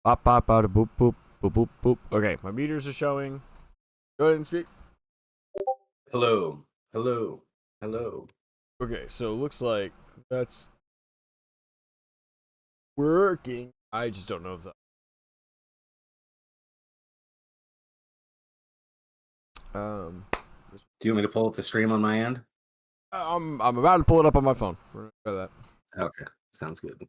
Bop, bop, bada, boop, boop, boop, boop, boop. Okay, my meters are showing. Go ahead and speak. Hello, hello, hello. Okay, so it looks like that's working. I just don't know if that. Do you want me to pull up the stream on my end? I'm about to pull it up on my phone. We're gonna Okay, sounds good.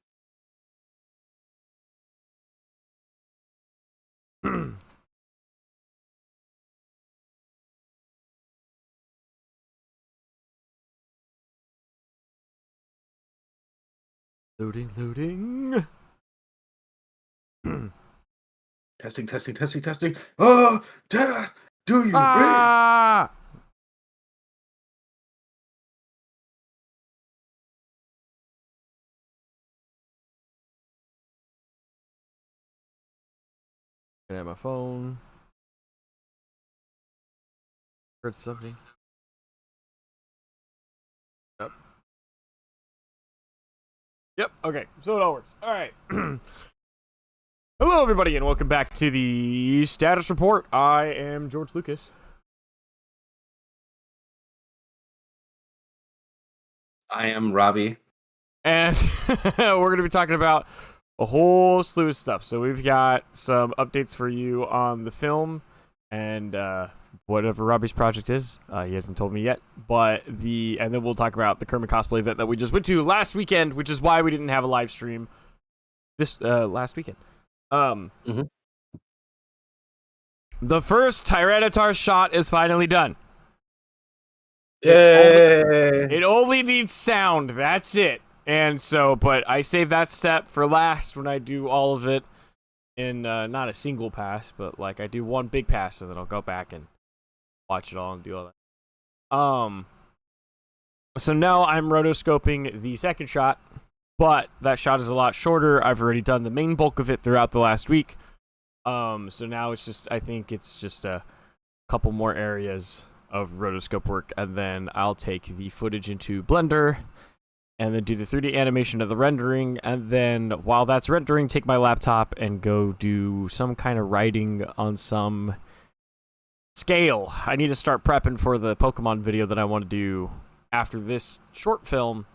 try that. Loading. Testing, testing, testing, testing. Oh, Dad, do you read? Ah! Can I have my phone? Heard something. Yep. Yep. Okay. So it all works. All right. Hello, everybody, and welcome back to the status report. I am George Lucas. I am Robbie. And we're going to be talking about a whole slew of stuff. So we've got some updates for you on the film and whatever Robbie's project is. He hasn't told me yet. And then we'll talk about the Kerman Cosplay event that we just went to last weekend, which is why we didn't have a live stream this last weekend. The first Tyranitar shot is finally done. Yay! It only needs sound. That's it. And so, but I save that step for last when I do all of it in not a single pass, but like I do one big pass and then I'll go back and watch it all and do all that. So now I'm rotoscoping the second shot, but that shot is a lot shorter. I've already done the main bulk of it throughout the last week. So now I think it's just a couple more areas of rotoscope work, and then I'll take the footage into Blender and then do the 3D animation of the rendering, and then while that's rendering, take my laptop and go do some kind of writing on some scale. I need to start prepping for the Pokemon video that I want to do after this short film,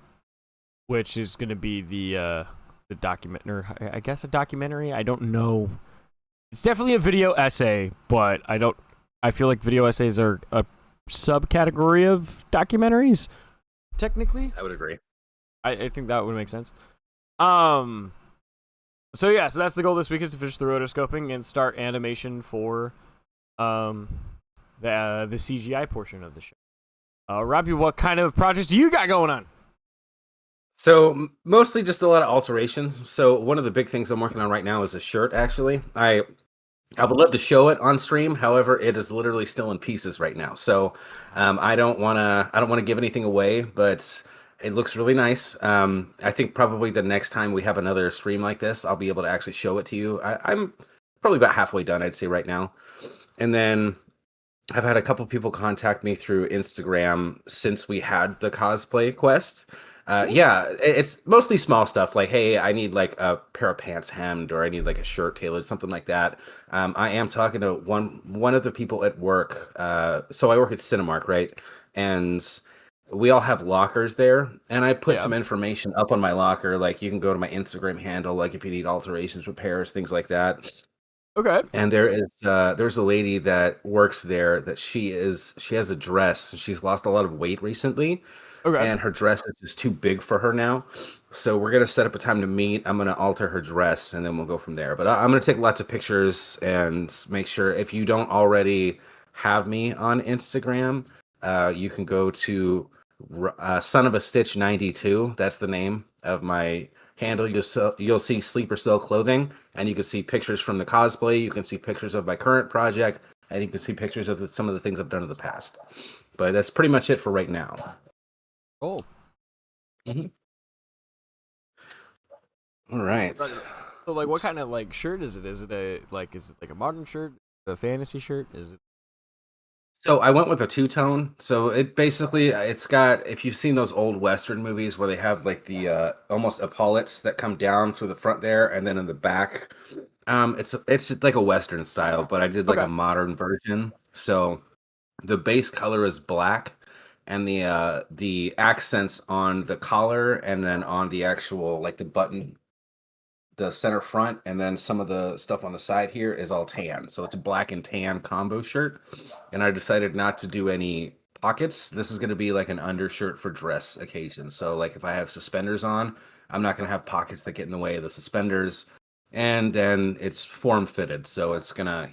which is going to be the documentary. I guess a documentary. I don't know. It's definitely a video essay, but I feel like video essays are a subcategory of documentaries. Technically, I would agree. I think that would make sense. So that's the goal this week, is to finish the rotoscoping and start animation for the CGI portion of the show. Robbie, what kind of projects do you got going on? So mostly just a lot of alterations. So one of the big things I'm working on right now is a shirt. Actually, I would love to show it on stream. However, it is literally still in pieces right now. So I don't want to give anything away, but it looks really nice. I think probably the next time we have another stream like this, I'll be able to actually show it to you. I'm probably about halfway done, I'd say, right now. And then I've had a couple people contact me through Instagram since we had the cosplay quest. It's mostly small stuff like, hey, I need like a pair of pants hemmed, or I need like a shirt tailored, something like that. I am talking to one of the people at work. So I work at Cinemark, right? And we all have lockers there, and I put some information up on my locker. Like, you can go to my Instagram handle, like if you need alterations, repairs, things like that. Okay. And there's a lady that works there that she has a dress. She's lost a lot of weight recently, Okay. and her dress is just too big for her now. So we're gonna set up a time to meet. I'm gonna alter her dress, and then we'll go from there. But I'm gonna take lots of pictures and make sure, if you don't already have me on Instagram, you can go to Son of a Stitch 92. That's the name of my handle. You'll see Sleeper Cell clothing, and you can see pictures from the cosplay. You can see pictures of my current project, and you can see pictures of some of the things I've done in the past. But that's pretty much it for right now. Oh. Mm-hmm. All right. So, like, what kind of like shirt is it? Is it like a modern shirt, a fantasy shirt? Is it? So I went with a two-tone. So it's got, if you've seen those old Western movies where they have like the almost epaulets that come down through the front there, and then in the back It's like a Western style, but I did like a Okay. modern version. So the base color is black, and the accents on the collar and then on the actual like the button, the center front, and then some of the stuff on the side here is all tan. So it's a black and tan combo shirt. And I decided not to do any pockets. This is going to be like an undershirt for dress occasion. So like if I have suspenders on, I'm not going to have pockets that get in the way of the suspenders. And then it's form fitted, so it's gonna,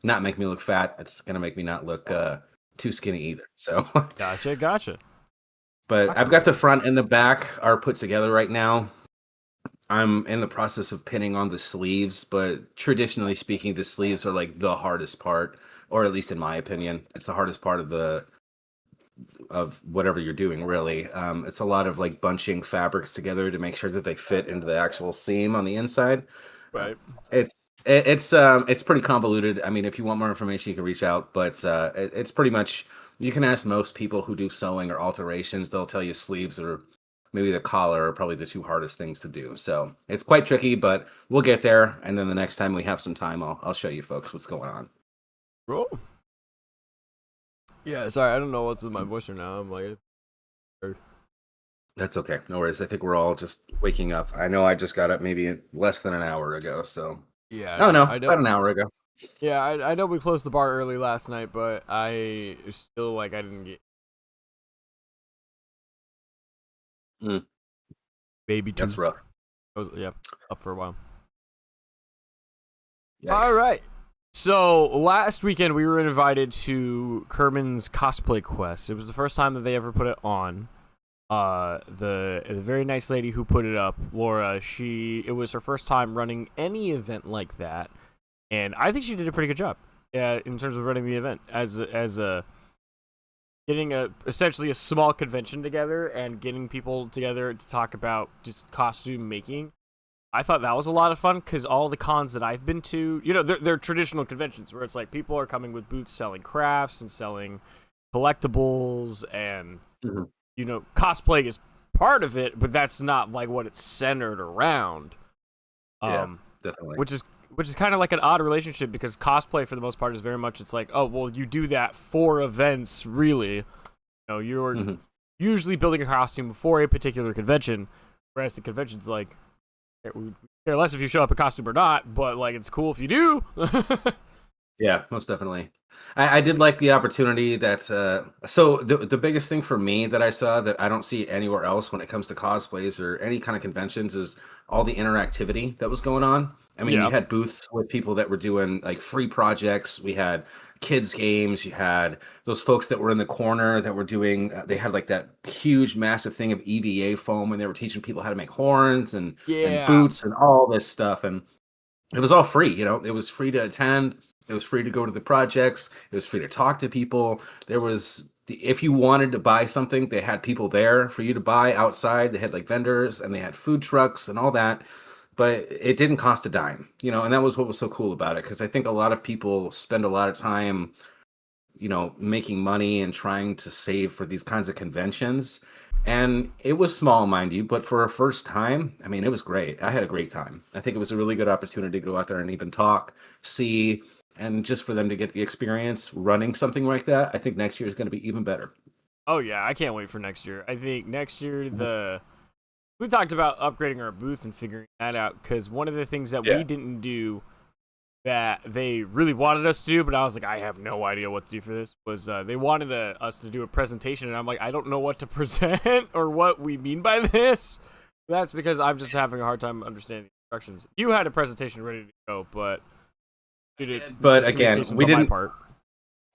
not make me look fat. It's gonna make me not look too skinny either. So, Gotcha. but I've got Rockable. the front and the back are put together right now. I'm in the process of pinning on the sleeves, but traditionally speaking, the sleeves are like the hardest part, or at least in my opinion, it's the hardest part of whatever you're doing. Really, it's a lot of like bunching fabrics together to make sure that they fit into the actual seam on the inside. Uh, Right. it's it's pretty convoluted. I mean, if you want more information, you can reach out, but it's pretty much you can ask most people who do sewing or alterations. They'll tell you sleeves or maybe the collar are probably the two hardest things to do. So it's quite tricky, but we'll get there. And then the next time we have some time, I'll show you folks what's going on. Cool. Yeah, sorry, I don't know what's with my voice right now. I'm like, That's okay. No worries. I think we're all just waking up. I know I just got up maybe less than an hour ago. So, yeah, oh no, I know. about an hour ago. Yeah, I know we closed the bar early last night, but I still like I didn't get Mm, maybe two. that's rough. I was up for a while. All Yikes. right. So last weekend we were invited to Kerman's Cosplay Quest. It was the first time that they ever put it on. The very nice lady who put it up, Laura, it was her first time running any event like that, and I think she did a pretty good job. In terms of running the event as a getting essentially a small convention together and getting people together to talk about just costume making. I thought that was a lot of fun because all the cons that I've been to, they're traditional conventions where it's like people are coming with booths selling crafts and selling collectibles and Mhm. cosplay is part of it, but that's not like what it's centered around. Yeah, definitely. Which is kind of like an odd relationship because cosplay for the most part is very much it's like, oh well, you do that for events, really. You're Mhm. usually building a costume for a particular convention, whereas the convention's like, we care less if you show up in costume or not, but like it's cool if you do. Yeah, most definitely. I did like the opportunity that so the biggest thing for me that I saw that I don't see anywhere else when it comes to cosplays or any kind of conventions is all the interactivity that was going on. I mean, you Yeah. had booths with people that were doing like free projects. We had kids games. You had those folks that were in the corner that were doing. They had like that huge, massive thing of EVA foam, and they were teaching people how to make horns and Yeah. boots and all this stuff. And it was all free. It was free to attend. It was free to go to the projects. It was free to talk to people. If you wanted to buy something, they had people there for you to buy outside. They had like vendors and they had food trucks and all that, but it didn't cost a dime, and that was what was so cool about it. Cause I think a lot of people spend a lot of time making money and trying to save for these kinds of conventions. And it was small, mind you, but for a first time, I mean, it was great. I had a great time. I think it was a really good opportunity to go out there and even talk, see, and just for them to get the experience running something like that. I think next year is going to be even better. Oh yeah, I can't wait for next year. I think next year Mhm. we talked about upgrading our booth and figuring that out because one of the things that Yeah. we didn't do that they really wanted us to do, but I was like, I have no idea what to do for this, was they wanted us to do a presentation, and I'm like, I don't know what to present or what we mean by this. That's because I'm just having a hard time understanding the instructions. You had a presentation ready to go, but due to But again, miscommunications we on my didn't. part.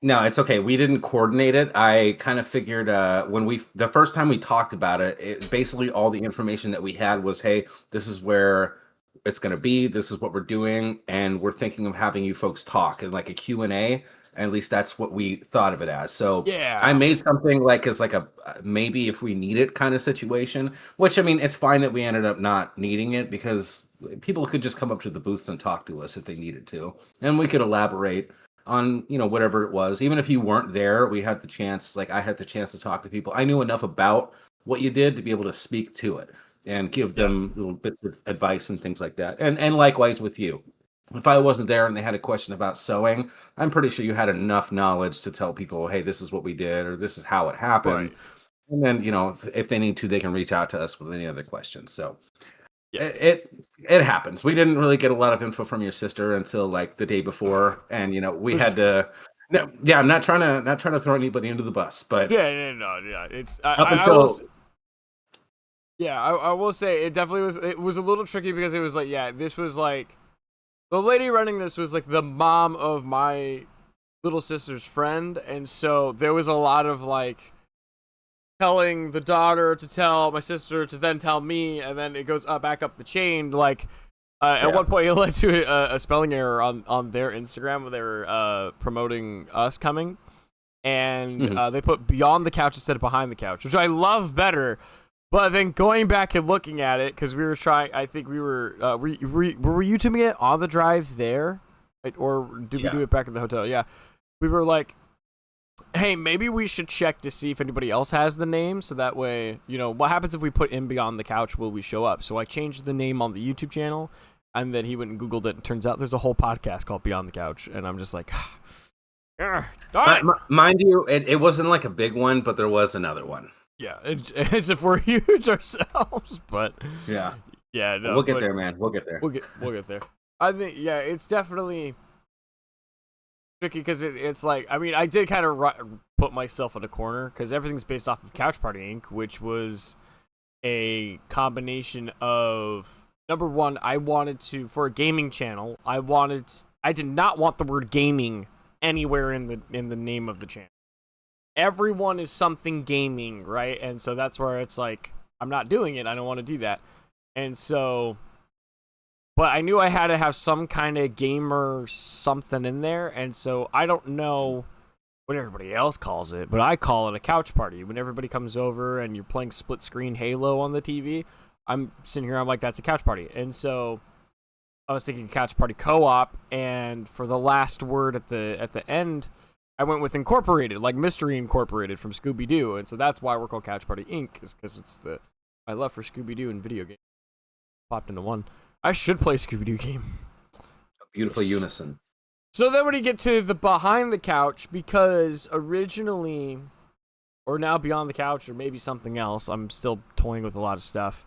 No, it's okay. We didn't coordinate it. I kind of figured when the first time we talked about it, basically all the information that we had was, hey, this is where it's going to be. This is what we're doing, and we're thinking of having you folks talk and like a Q and A. At least that's what we thought of it as. So I Yeah. made something like as like a maybe if we need it kind of situation. Which I mean, it's fine that we ended up not needing it because people could just come up to the booths and talk to us if they needed to, and we could elaborate on whatever it was. Even if you weren't there, we had the chance, like I had the chance to talk to people. I knew enough about what you did to be able to speak to it and give Yeah. them little bits of advice and things like that, and likewise with you. if I wasn't there and they had a question about sewing, I'm pretty sure you had enough knowledge to tell people, hey, this is what we did, or this is how it happened. Right. And then, if they need to, they can reach out to us with any other questions. So Yeah. it happens. We didn't really get a lot of info from your sister until like the day before, and we had to. No, yeah, I'm not trying to throw anybody into the bus, but Yeah, no, yeah. It's up I will. until Yeah, I will say it definitely was. It was a little tricky because it was like, yeah, this was like the lady running this was like the mom of my little sister's friend, and so there was a lot of like telling the daughter to tell my sister to then tell me, and then it goes back up the chain. Like at yeah, one point, it led to a spelling error on their Instagram where they were promoting us coming, and mhm, they put beyond the couch instead of behind the couch, which I love better. But then going back and looking at it, because we were trying, I think we were, were you two it on the drive there? Right? Or did we yeah. do it back at the hotel? Yeah. We were like, hey, maybe we should check to see if anybody else has the name. So that way, what happens if we put in Beyond the Couch? Will we show up? So I changed the name on the YouTube channel, and then he went and Googled it. And turns out there's a whole podcast called Beyond the Couch. And I'm just like, darn it. Mind you, it wasn't like a big one, but there was another one. Yeah, as if we're huge ourselves, but Yeah, yeah, no, we'll get there, man. We'll get there. we'll get there. I think it's definitely tricky because it's like I did kind of put myself in a corner because everything's based off of Couch Party Inc., which was a combination of number one, I wanted to for a gaming channel, I did not want the word gaming anywhere in the name of the channel. Everyone is something gaming, right? And so that's where it's like, I'm not doing it. I don't want to do that. And so, but I knew I had to have some kind of gamer something in there. And so I don't know what everybody else calls it, but I call it a couch party. When everybody comes over and you're playing split screen Halo on the TV, I'm sitting here, I'm like, that's a couch party. And so I was thinking couch party co-op. And for the last word at the end, I went with Incorporated, like Mystery Incorporated from Scooby-Doo, and so that's why we're called Couch Party Inc., is because it's my love for Scooby-Doo and video games popped into one. I should play a Scooby-Doo game. A beautiful unison. So then when you get to the behind the couch, because originally, or now beyond the couch, or maybe something else, I'm still toying with a lot of stuff.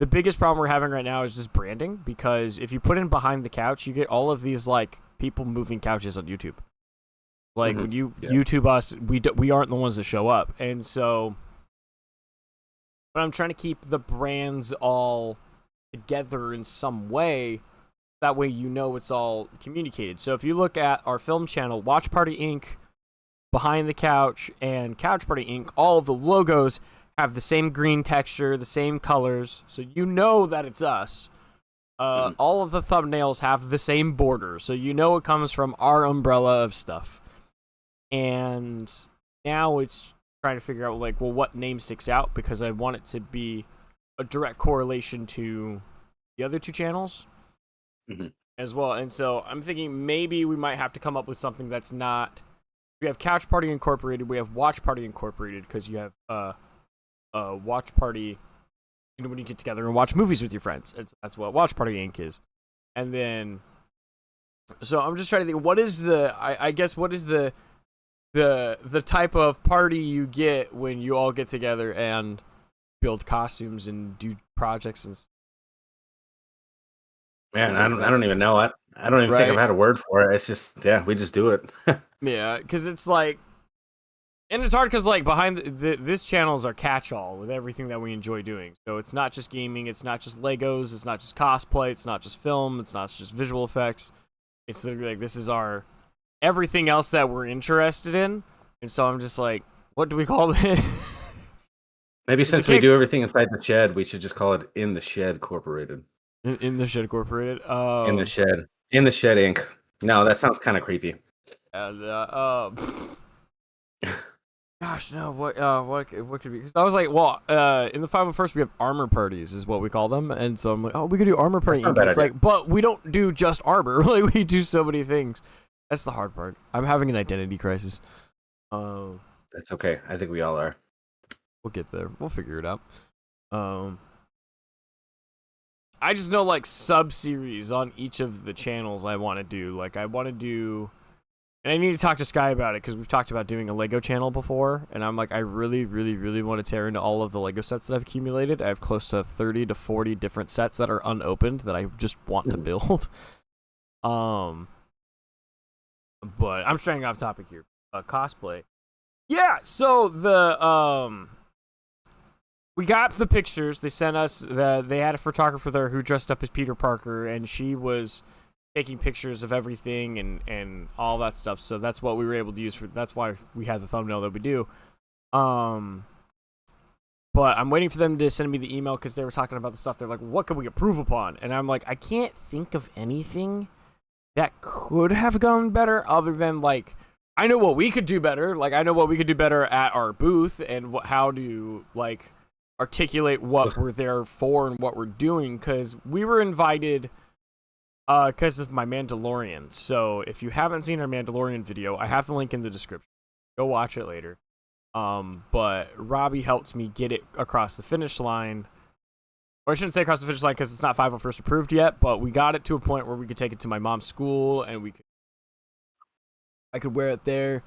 The biggest problem we're having right now is just branding, because if you put in behind the couch, you get all of these like people moving couches on YouTube. Like when you YouTube us, we aren't the ones that show up, and so. But I'm trying to keep the brands all together in some way. That way, it's all communicated. So if you look at our film channel, Watch Party Inc., Behind the Couch, and Couch Party Inc., all of the logos have the same green texture, the same colors, so you know that it's us. All of the thumbnails have the same border, so you know it comes from our umbrella of stuff. And now it's trying to figure out, like, well, what name sticks out, because I want it to be a direct correlation to the other two channels as well. And so I'm thinking maybe we might have to come up with something that's not... We have Couch Party Incorporated, we have Watch Party Incorporated, because you have Watch Party, when you get together and watch movies with your friends. That's what Watch Party Inc. is. And then... So I'm just trying to think, what is I guess what is the type of party you get when you all get together and build costumes and do projects and stuff. Man, I don't even know it. I don't even think I've had a word for it. It's just we just do it. Yeah, because it's like, and it's hard because like behind this channel is our catch-all with everything that we enjoy doing. So it's not just gaming, it's not just Legos, it's not just cosplay, it's not just film, it's not just visual effects. It's like this is our everything else that we're interested in. And so I'm just like, what do we call it? Maybe since we do everything inside the shed, we should just call it In the Shed Corporated. In the Shed Corporated? In the Shed. In the Shed Inc. No, that sounds kind of creepy. And, gosh, no, what could be? Because I was like, well, in the 501st, we have armor parties, is what we call them. And so I'm like, oh, we could do armor party. It's like, but we don't do just armor. Like, we do so many things. That's the hard part. I'm having an identity crisis. That's okay. I think we all are. We'll get there. We'll figure it out. I just know like sub-series on each of the channels I want to do. Like I want to do, and I need to talk to Sky about it because we've talked about doing a Lego channel before, and I'm like, I really, really, really want to tear into all of the Lego sets that I've accumulated. I have close to 30 to 40 different sets that are unopened that I just want to build. But I'm straying off topic here. Cosplay. Yeah, so we got the pictures. They sent us they had a photographer there who dressed up as Peter Parker, and she was taking pictures of everything and all that stuff. So that's what we were able to use for. That's why we had the thumbnail that we do. But I'm waiting for them to send me the email because they were talking about the stuff. They're like, "What can we improve upon?" And I'm like, I can't think of anything that could have gone better other than like. I know what we could do better. Like I know what we could do better at our booth and how to like articulate what we're there for and what we're doing because we were invited because of my Mandalorian. So if you haven't seen our Mandalorian video, I have the link in the description. Go watch it later. But Robbie helped me get it across the finish line. Or I shouldn't say across the finish line because it's not 501st approved yet, but we got it to a point where we could take it to my mom's school and I could wear it there.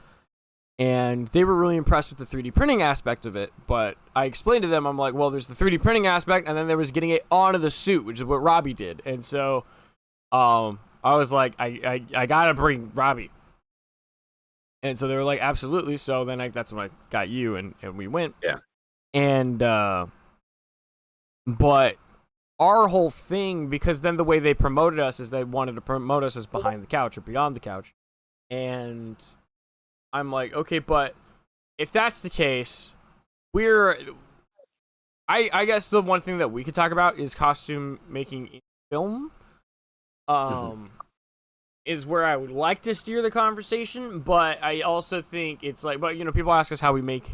And they were really impressed with the 3D printing aspect of it. But I explained to them, I'm like, well, there's the 3D printing aspect, and then there was getting it onto the suit, which is what Robbie did. And so I was like, I gotta bring Robbie. And so they were like, absolutely. So then that's when I got you, and we went. Yeah. And, but our whole thing, because then the way they promoted us is they wanted to promote us as behind the couch or beyond the couch. And I'm like, okay, but if that's the case, I guess the one thing that we could talk about is costume making in film. Is where I would like to steer the conversation, but I also think it's like, but people ask us how we make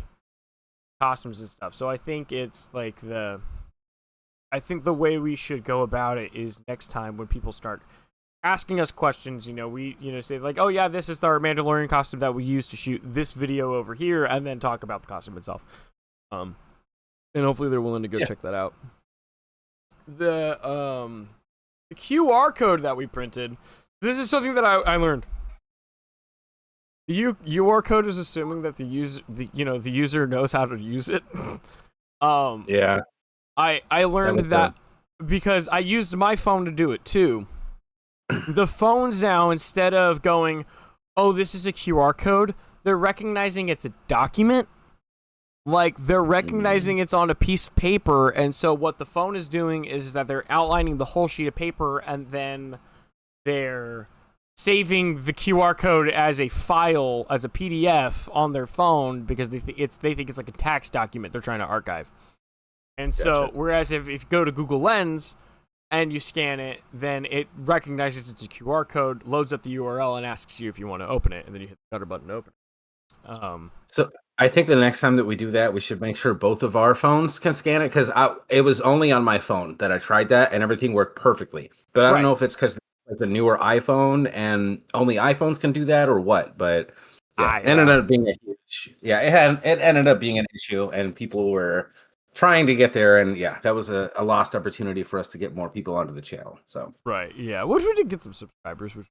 costumes and stuff. So I think it's like I think the way we should go about it is next time when people start asking us questions, we say like, oh yeah, this is our Mandalorian costume that we used to shoot this video over here, and then talk about the costume itself. And hopefully they're willing to go check that out. The QR code that we printed. This is something that I learned. The QR code is assuming that the user knows how to use it. Yeah. I learned that because I used my phone to do it too. The phones now, instead of going, oh, this is a QR code, they're recognizing it's a document. Like, they're recognizing it's on a piece of paper, and so what the phone is doing is that they're outlining the whole sheet of paper, and then they're saving the QR code as a file, as a PDF on their phone, because they think it's like a tax document they're trying to archive. And so, whereas if you go to Google Lens and you scan it, then it recognizes it's a QR code, loads up the URL, and asks you if you want to open it, and then you hit the shutter button to open it. So I think the next time that we do that, we should make sure both of our phones can scan it, because it was only on my phone that I tried that, and everything worked perfectly. But I don't know if it's because like the newer iPhone and only iPhones can do that or what. But yeah, it ended up being a huge. Yeah, it ended up being an issue, and people were trying to get there, and yeah, that was a lost opportunity for us to get more people onto the channel. So which we did get some subscribers. Which,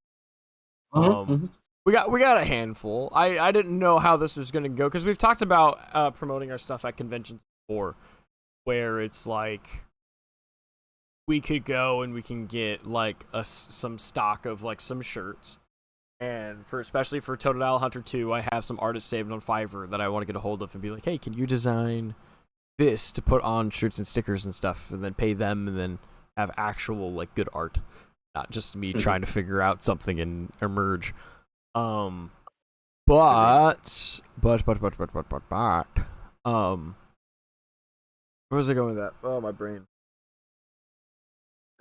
we got a handful. I didn't know how this was going to go because we've talked about promoting our stuff at conventions before, where it's like we could go and we can get like some stock of like some shirts, and especially for Totodile Hunter 2, I have some artists saved on Fiverr that I want to get a hold of and be like, hey, can you design this to put on shirts and stickers and stuff, and then pay them, and then have actual like good art, not just me trying to figure out something and emerge. But where was I going with that? Oh, my brain.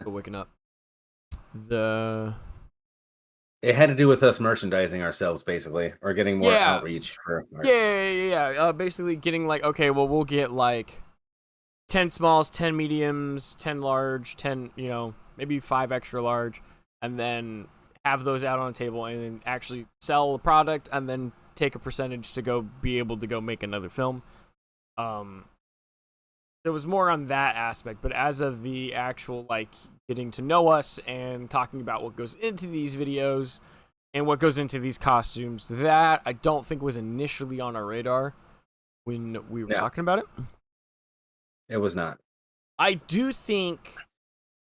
Waking up. It had to do with us merchandising ourselves, basically, or getting more outreach for. Basically, getting like, okay, well, we'll get like 10 smalls, 10 mediums, 10 large, 10, maybe 5 extra large, and then have those out on a table and then actually sell the product and then take a percentage to go be able to go make another film. There was more on that aspect, but as of the actual like getting to know us and talking about what goes into these videos and what goes into these costumes. That I don't think was initially on our radar when we were talking about it. It was not. I do think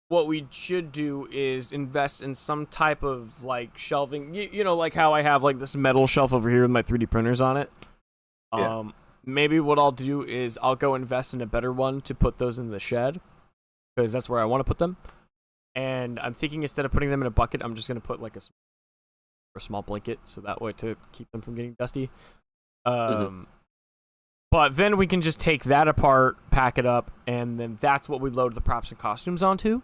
what we should do is invest in some type of like shelving. You know, like how I have like this metal shelf over here with my 3D printers on it. Yeah. Maybe what I'll do is I'll go invest in a better one to put those in the shed, because that's where I want to put them. And I'm thinking instead of putting them in a bucket, I'm just going to put like a small blanket, so that way to keep them from getting dusty. But then we can just take that apart, pack it up, and then that's what we load the props and costumes onto.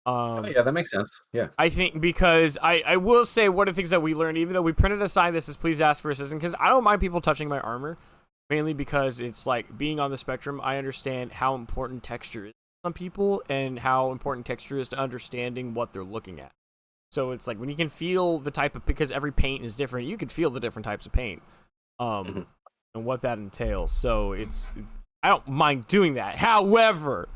Yeah, that makes sense. Yeah. I think because I will say one of the things that we learned, even though we printed a sign that says please ask for assistance, because I don't mind people touching my armor, mainly because it's like being on the spectrum, I understand how important texture is to some people and how important texture is to understanding what they're looking at. So it's like when you can feel the type of, because every paint is different, you can feel the different types of paint. And what that entails. So I don't mind doing that. However,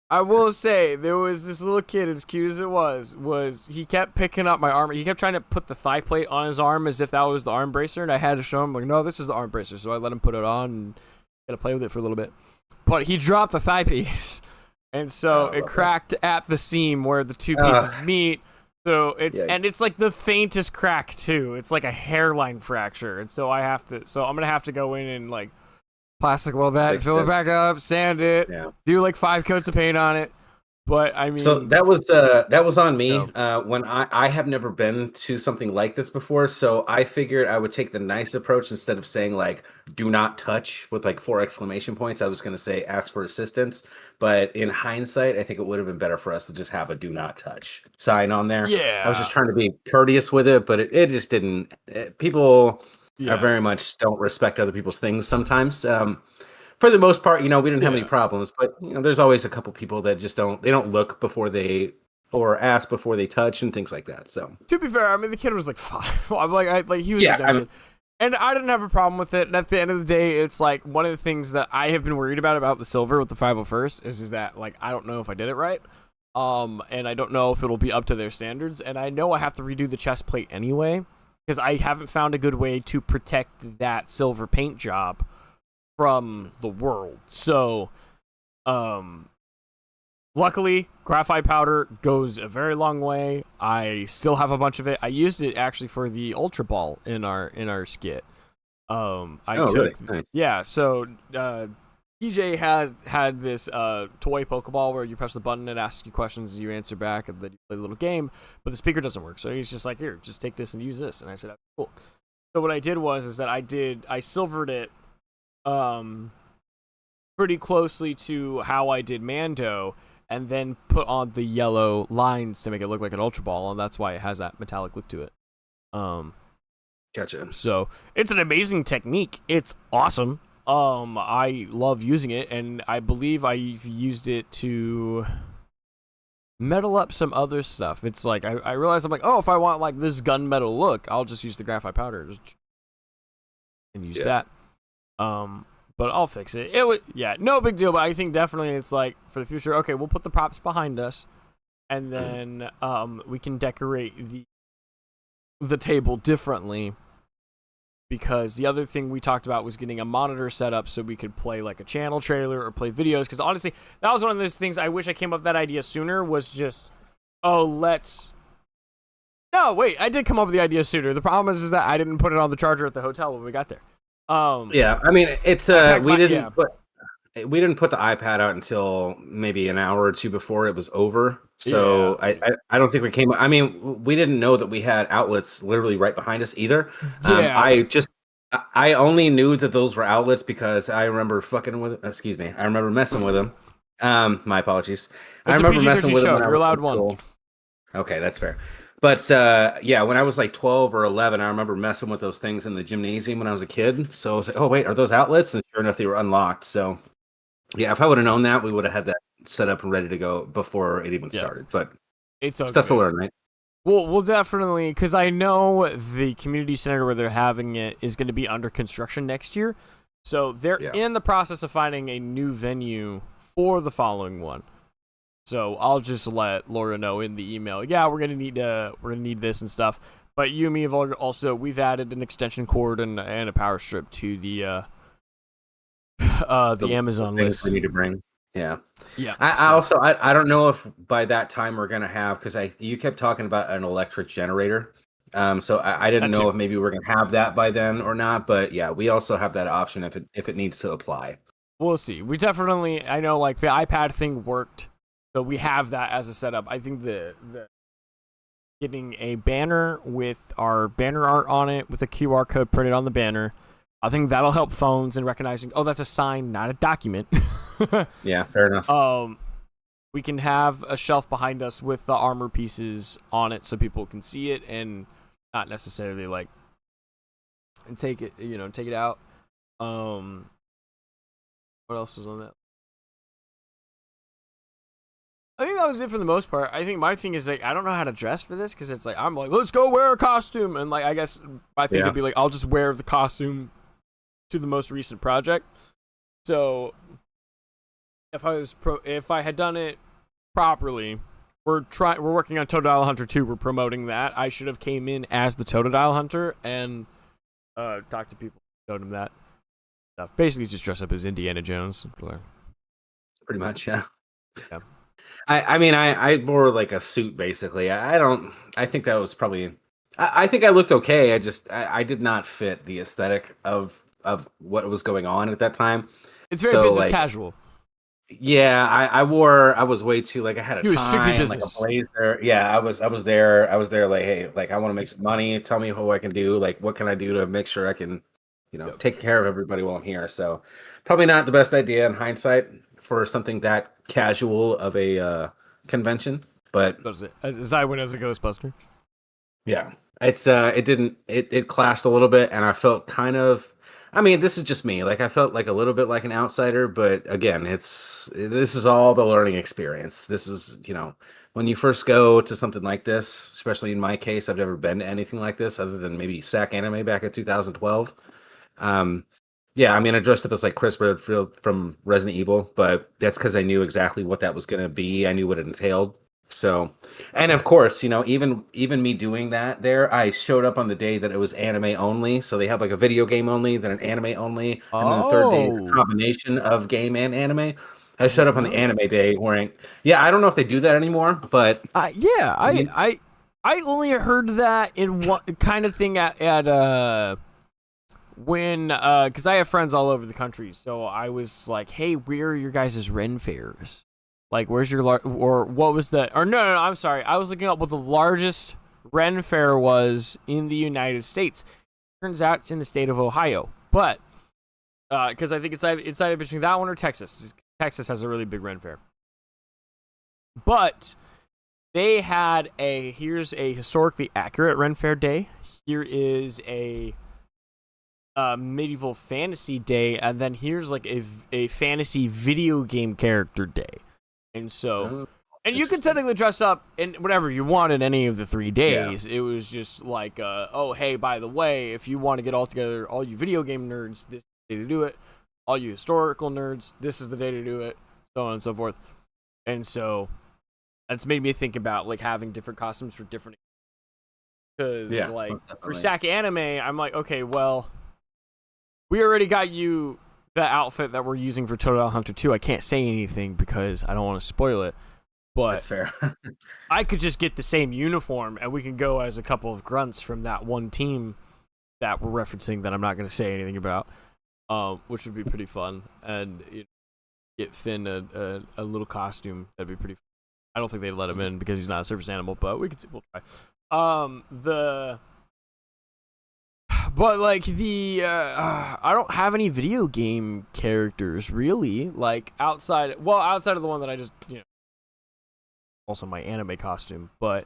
I will say there was this little kid, as cute as it was he kept picking up my armor. He kept trying to put the thigh plate on his arm as if that was the arm bracer, and I had to show him like, no, this is the arm bracer. So I let him put it on and got to play with it for a little bit. But he dropped the thigh piece, and so it cracked at the seam where the two pieces meet. So it's like the faintest crack too. It's like a hairline fracture, and so I'm gonna have to go in and like plastic weld that, fill it back up, sand it, do like 5 coats of paint on it. But I mean, so that was on me. When I have never been to something like this before, so I figured I would take the nice approach instead of saying like "do not touch" with like 4 exclamation points. I was going to say ask for assistance, but in hindsight, I think it would have been better for us to just have a "do not touch" sign on there. Yeah, I was just trying to be courteous with it, but it just didn't. People are very much don't respect other people's things sometimes. For the most part, we didn't have any problems, but there's always a couple people that just don't look before they or ask before they touch and things like that. So to be fair, I mean the kid was like 5. I'm like he was a dumb kid. And I didn't have a problem with it. And at the end of the day, it's like one of the things that I have been worried about the silver with the 501st is that like I don't know if I did it right. And I don't know if it'll be up to their standards. And I know I have to redo the chest plate anyway, because I haven't found a good way to protect that silver paint job from the world. So luckily graphite powder goes a very long way. I still have a bunch of it. I used it actually for the ultra ball in our skit. Really? Nice. Yeah, so TJ had this toy Pokeball where you press the button, it asks you questions and you answer back, and then you play a little game, but the speaker doesn't work. So he's just like, here, just take this and use this. And I said, cool. So what I did was that I silvered it pretty closely to how I did Mando, and then put on the yellow lines to make it look like an Ultra Ball, and that's why it has that metallic look to it. Gotcha. So it's an amazing technique. It's awesome. I love using it, and I believe I've used it to metal up some other stuff. It's like I realized I'm like, oh, if I want like this gunmetal look, I'll just use the graphite powder and use that. But I'll fix it. It would, no big deal. But I think definitely it's like for the future. Okay, we'll put the props behind us, and then we can decorate the table differently. Because the other thing we talked about was getting a monitor set up so we could play like a channel trailer or play videos. Because honestly, that was one of those things I wish I came up with that idea sooner. Was just, No, wait, I did come up with the idea sooner. The problem is that I didn't put it on the charger at the hotel when we got there. Yeah, I mean, it's we didn't put the iPad out until maybe an hour or two before it was over. So I don't think we came. I mean, we didn't know that we had outlets literally right behind us either. I only knew that those were outlets because I remember I remember messing with them. My apologies. I remember messing with them. You're allowed one. Okay, that's fair. But when I was like 12 or 11, I remember messing with those things in the gymnasium when I was a kid. So I was like, oh, wait, are those outlets? And sure enough, they were unlocked. So, yeah, if I would have known that, we would have had that set up and ready to go before it even started. But it's okay. Stuff to learn, right? We'll definitely, because I know the community center where they're having it is going to be under construction next year. So they're in the process of finding a new venue for the following one. So I'll just let Laura know in the email. Yeah, we're gonna need this and stuff. But you and me have also we've added an extension cord and a power strip to the The Amazon things we list. need to bring. Yeah. Yeah. I So also I don't know if by that time we're gonna have because I you kept talking about an electric generator. So I didn't that know too. if maybe we're gonna have that by then or not. But yeah, we also have that option if it needs to apply. We'll see. We definitely. I know like the iPad thing worked, so we have that as a setup. I think the getting a banner with our banner art on it with a QR code printed on the banner. I think that'll help phones in recognizing, oh, that's a sign, not a document. Yeah, fair enough. We can have a shelf behind us with the armor pieces on it so people can see it and not necessarily like and take it, take it out. What else was on that? I think that was it for the most part. I think my thing is like I don't know how to dress for this because it's like I'm like let's go wear a costume and like I guess I think it'd be like I'll just wear the costume to the most recent project. So if I had done it properly, we're working on Totodile Hunter 2. We're promoting that. I should have came in as the Totodile Hunter and talked to people, showed them that stuff. Basically, just dress up as Indiana Jones. Pretty much, yeah. Yeah. I mean, I wore like a suit basically. I think that was probably. I think I looked okay. I did not fit the aesthetic of what was going on at that time. It's very So, business like, casual. yeah, I was way too like I had a You was strictly tie and like a business. blazer. Yeah, I was there like, hey, like I want to make some money. Tell me what I can do. Like, what can I do to make sure I can, Yep. take care of everybody while I'm here. So, probably not the best idea in hindsight for something that casual of a convention. But That was it. As I went as a Ghostbuster. yeah, it clashed a little bit, and I felt kind of. I mean, this is just me. Like I felt like a little bit like an outsider, but again, this is all the learning experience. This is when you first go to something like this, especially in my case, I've never been to anything like this other than maybe SAC Anime back in 2012. Um, yeah, I mean, I dressed up as like Chris Redfield from Resident Evil, but that's because I knew exactly what that was going to be. I knew what it entailed. So, and of course, even me doing that there, I showed up on the day that it was anime only. So they have like a video game only, then an anime only, and then the third day is a Oh. combination of game and anime. I I showed up didn't on the know that. anime day wearing, yeah, I don't know if they do that anymore, but Yeah, I mean, I only heard that in one kind of thing at when because I have friends all over the country, so I was like, hey, where are your guys' Ren fairs? Like, where's your or what was the or no, I'm sorry, I was looking up what the largest Ren fair was in the United States. Turns out it's in the state of Ohio, but because I think it's either between that one or Texas. Texas has a really big Ren fair, but they had here's a historically accurate Ren Fair day. Here is a medieval fantasy day, and then here's like a fantasy video game character day. And so, oh, and you can interesting. technically dress up in whatever you want in any of the 3 Yeah. days. It was just like, oh, hey, by the way, if you want to get all together, all you video game nerds, this is the day to do it. All you historical nerds, this is the day to do it. So on and so forth. And so that's made me think about like having different costumes for different. Because Yeah, like most for definitely. SAC Anime, I'm like, okay, well, we already got you the outfit that we're using for Totodile Hunter 2. I can't say anything because I don't want to spoil it. That's But fair. I could just get the same uniform and we can go as a couple of grunts from that one team that we're referencing that I'm not going to say anything about, which would be pretty fun. And get Finn a little costume. That'd be pretty fun. I don't think they'd let him in because he's not a service animal, but we could see. We'll try. But like I don't have any video game characters really. Like outside of the one that I just also my anime costume, but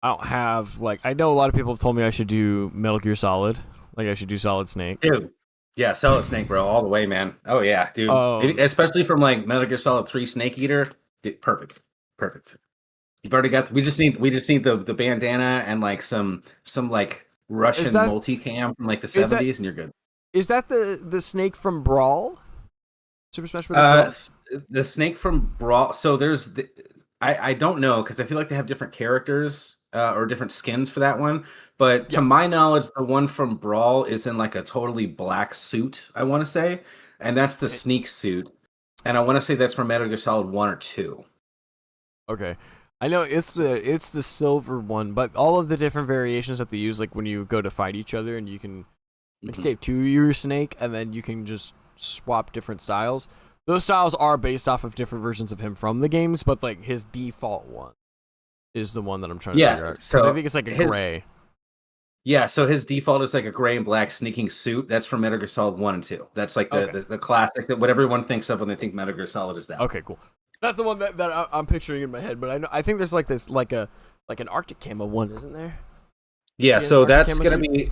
I don't have like I know a lot of people have told me I should do Metal Gear Solid, like I should do Solid Snake. Dude. Yeah, Solid Snake, bro, all the way, man. Oh yeah, dude. Especially from like Metal Gear Solid 3 Snake Eater. Dude, perfect. Perfect. You've already got we just need the bandana and like some like Is Russian that multicam from like the is that 70s and you're good. is that the snake from Brawl? Super Smash Bros. Brawl? The snake from Brawl. So there's I don't know because I feel like they have different characters or different skins for that one. But to Yeah. my knowledge, the one from Brawl is in like a totally black suit, I want to say. And that's the Eh, sneak suit. And I want to say that's from Metal Gear Solid 1 or 2. Okay. I know it's the silver one, but all of the different variations that they use, like when you go to fight each other and you can like Mhm. save two your snake and then you can just swap different styles. Those styles are based off of different versions of him from the games, but like his default one is the one that I'm trying to figure Yeah, out because I so think it's like a his gray. so his default is like a gray and black sneaking suit. That's from Metal Gear Solid 1 and 2. That's like the, Okay. the classic that what everyone thinks of when they think Metal Gear Solid is that one. Okay, cool. That's the one that I'm picturing in my head, but I think there's like this like an Arctic camo one, isn't there? Yeah, Yeah, an so Arctic that's camo gonna suit. be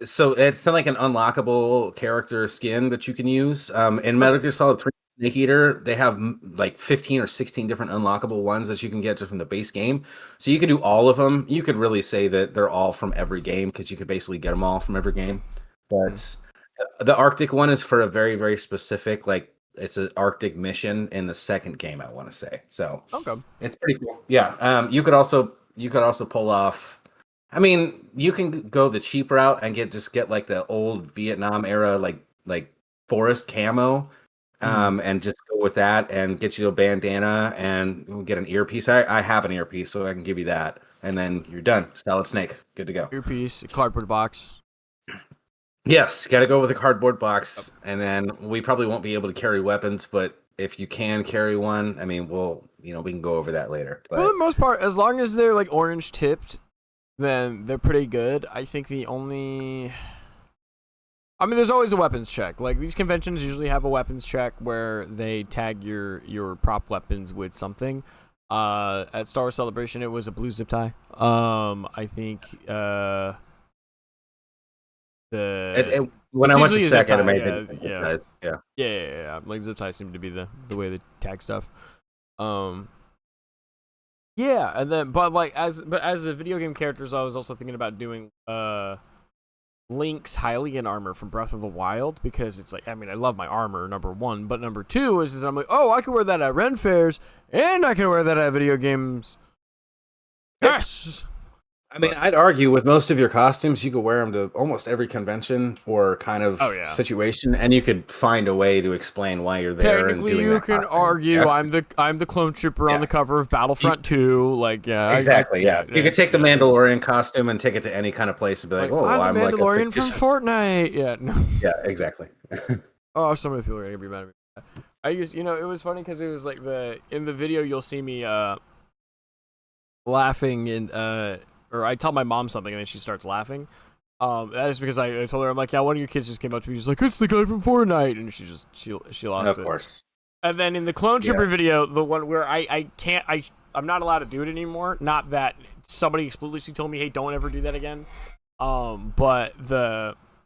so it's like an unlockable character skin that you can use. In Metal Okay. Gear Solid 3 Snake Eater, they have like 15 or 16 different unlockable ones that you can get just from the base game. So you can do all of them. You could really say that they're all from every game because you could basically get them all from every game. Mhm. But the Arctic one is for a very, very specific, like it's an Arctic mission in the second game, I want to say. So Okay. it's pretty cool. Yeah. You could also pull off. I mean, you can go the cheap route and get like the old Vietnam era like forest camo, Mhm. and just go with that and get you a bandana and get an earpiece. I have an earpiece, so I can give you that, and then you're done. Solid Snake, good to go. Earpiece, cardboard box. Yes, got to go with a cardboard box, Yep. and then we probably won't be able to carry weapons, but if you can carry one, I mean, we can go over that later. For the But most part, as long as they're like orange tipped, then they're pretty good. I think the only I mean, there's always a weapons check. Like these conventions usually have a weapons check where they tag your prop weapons with something. At Star Wars Celebration, it was a blue zip tie. I think the when I it's went to usually a zip second, I tie. made Yeah, it. yeah, Guys, yeah. yeah. Like zip ties seem to be the way they tag stuff. Um, yeah, and then but as a video game characters, I was also thinking about doing Link's Hylian armor from Breath of the Wild because it's like, I mean, I love my armor, number one, but number two is I'm like, oh, I can wear that at Ren fairs and I can wear that at video games. Yes. I mean, I'd argue with most of your costumes, you could wear them to almost every convention or kind of Oh yeah. situation, and you could find a way to explain why you're there and Technically, doing you that can costume. argue Yeah, I'm the clone trooper on yeah. the cover of Battlefront 2. Like, yeah, Exactly, yeah. You could take the there's Mandalorian costume and take it to any kind of place and be like, like "Oh, I'm the I'm like a Mandalorian from fictitious." Fortnite. Yeah, no. Yeah, exactly. Oh, so many people are gonna be mad at me. I used, it was funny because it was like in the video you'll see me laughing and or I tell my mom something and then she starts laughing. That is because I told her, I'm like, yeah, one of your kids just came up to me. She's like, it's the guy from Fortnite, and she lost Of it. course. And then in the Clone Yeah. Trooper video, the one where I'm not allowed to do it anymore. Not that somebody explicitly told me, hey, don't ever do that again. But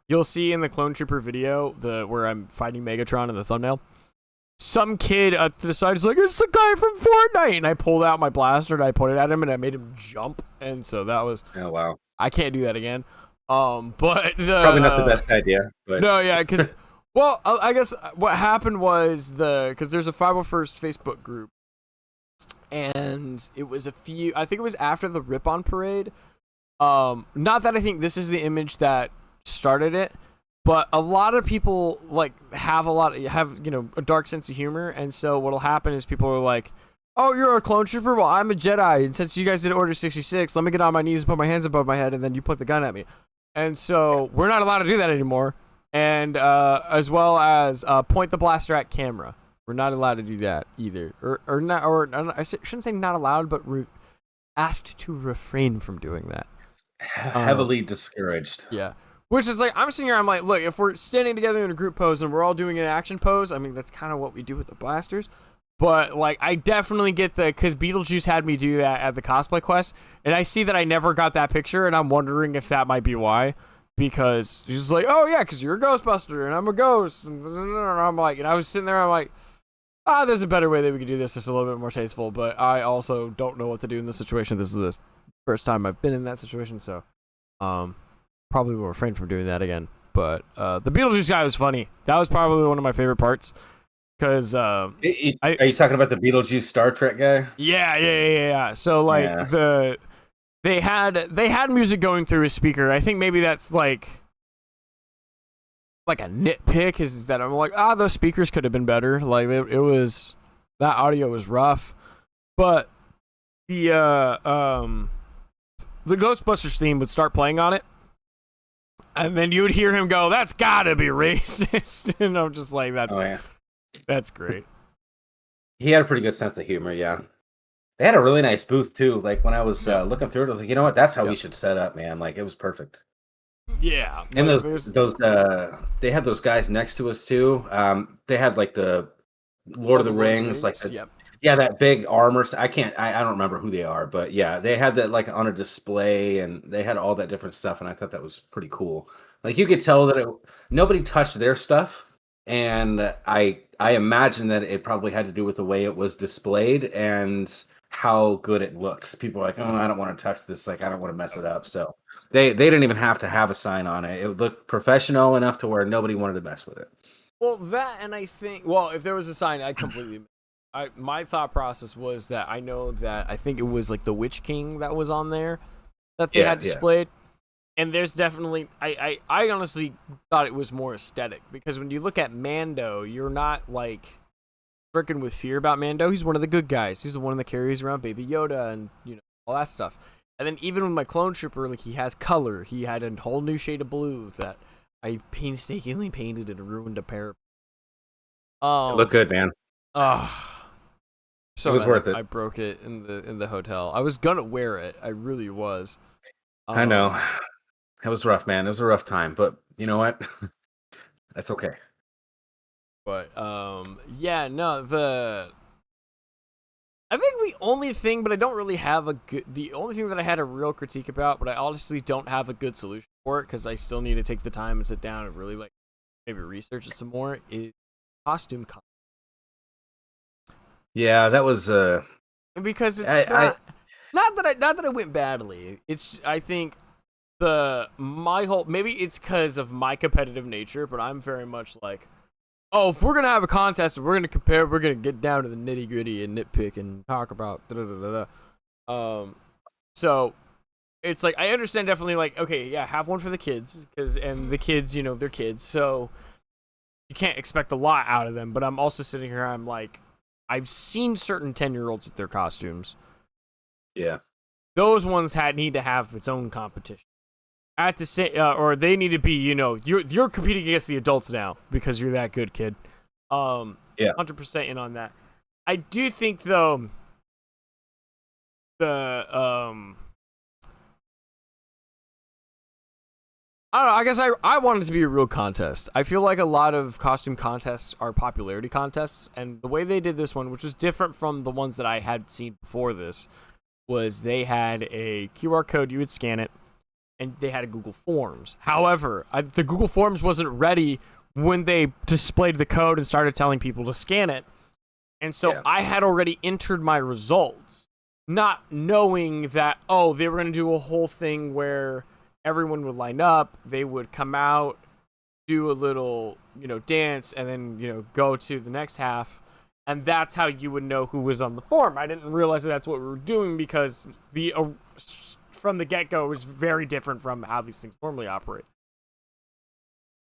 you'll see in the Clone Trooper video where I'm fighting Megatron in the thumbnail. Some kid to the side is like, it's the guy from Fortnite, and I pulled out my blaster and I pointed at him and I made him jump, and so that was Oh wow. I can't do that again. But Probably not the best idea, but no, yeah, because well, I guess what happened was because there's a 501st Facebook group, and it was I think it was after the Rip On parade. Not that I think this is the image that started it, but a lot of people like have a dark sense of humor, and so what'll happen is people are like, oh, you're a clone trooper? Well, I'm a Jedi, and since you guys did Order 66, let me get on my knees and put my hands above my head, and then you put the gun at me. And so we're not allowed to do that anymore. And as well as point the blaster at camera. We're not allowed to do that either. I shouldn't say not allowed, but asked to refrain from doing that. heavily discouraged. Yeah. Which is like, I'm sitting here, I'm like, look, if we're standing together in a group pose and we're all doing an action pose, I mean, that's kind of what we do with the blasters. But, like, I definitely get because Beetlejuice had me do that at the Cosplay Quest, and I see that I never got that picture, and I'm wondering if that might be why. Because she's like, oh, yeah, because you're a Ghostbuster, and I'm a ghost. And I'm like, and I was sitting there, I'm like, there's a better way that we could do this. It's a little bit more tasteful, but I also don't know what to do in this situation. This is the first time I've been in that situation, so probably will refrain from doing that again. But the Beetlejuice guy was funny. That was probably one of my favorite parts. because I Are you talking about the Beetlejuice Star Trek guy? yeah. So like Yeah. they had music going through his speaker. I think maybe that's like a nitpick is that I'm like, those speakers could have been better. Like it was that audio was rough, but the Ghostbusters theme would start playing on it, and then you would hear him go, "That's gotta be racist," and I'm just like, that's great. He had a pretty good sense of humor. Yeah. They had a really nice booth too. Like when I was looking through it, I was like, you know what? That's how we should set up, man. Like it was perfect. Yeah, And like, those they had those guys next to us too. They had like the Lord of the Rings, like yep. yeah, that big armor. I don't remember who they are, but yeah, they had that like on a display, and they had all that different stuff, and I thought that was pretty cool. Like you could tell that nobody touched their stuff, and I imagine that it probably had to do with the way it was displayed and how good it looked. People were like, oh, I don't want to touch this. Like I don't want to mess it up. So they didn't even have to have a sign on it. It looked professional enough to where nobody wanted to mess with it. Well, that and I think if there was a sign, my thought process was that I know that I think it was like the Witch King that was on there that they had displayed. And there's definitely I honestly thought it was more aesthetic because when you look at Mando, you're not like stricken with fear about Mando. He's one of the good guys. He's the one that carries around Baby Yoda and all that stuff. And then even with my clone trooper, like he has color. He had a whole new shade of blue that I painstakingly painted and ruined a pair. It looked good, man. So it was worth it. I broke it in the hotel. I was gonna wear it. I really was. I know. It was rough, man. It was a rough time, but you know what? That's okay. But yeah, no, I think the only thing, but I don't really have the only thing that I had a real critique about, but I honestly don't have a good solution for it because I still need to take the time and sit down and really maybe research it some more, is costume. Yeah, that was because it's not that I went badly. It's I think maybe it's because of my competitive nature, but I'm very much like, if we're gonna have a contest, we're gonna compare, we're gonna get down to the nitty gritty and nitpick and talk about so it's like I understand definitely like, okay, yeah, have one for the kids and the kids, they're kids, so you can't expect a lot out of them. But I'm also sitting here, I'm like, I've seen certain 10-year-olds with their costumes. Yeah, those ones need to have its own competition. At the same, or they need to be, you're competing against the adults now because you're that good, kid. 100% in on that. I do think though, I don't know. I guess I want it to be a real contest. I feel like a lot of costume contests are popularity contests, and the way they did this one, which was different from the ones that I had seen before this, was they had a QR code, you would scan it, and they had a Google Forms. However, the Google Forms wasn't ready when they displayed the code and started telling people to scan it. And so I had already entered my results, not knowing that, they were going to do a whole thing where everyone would line up, they would come out, do a little, dance, and then, go to the next half. And that's how you would know who was on the form. I didn't realize that's what we were doing because from the get-go, it was very different from how these things normally operate.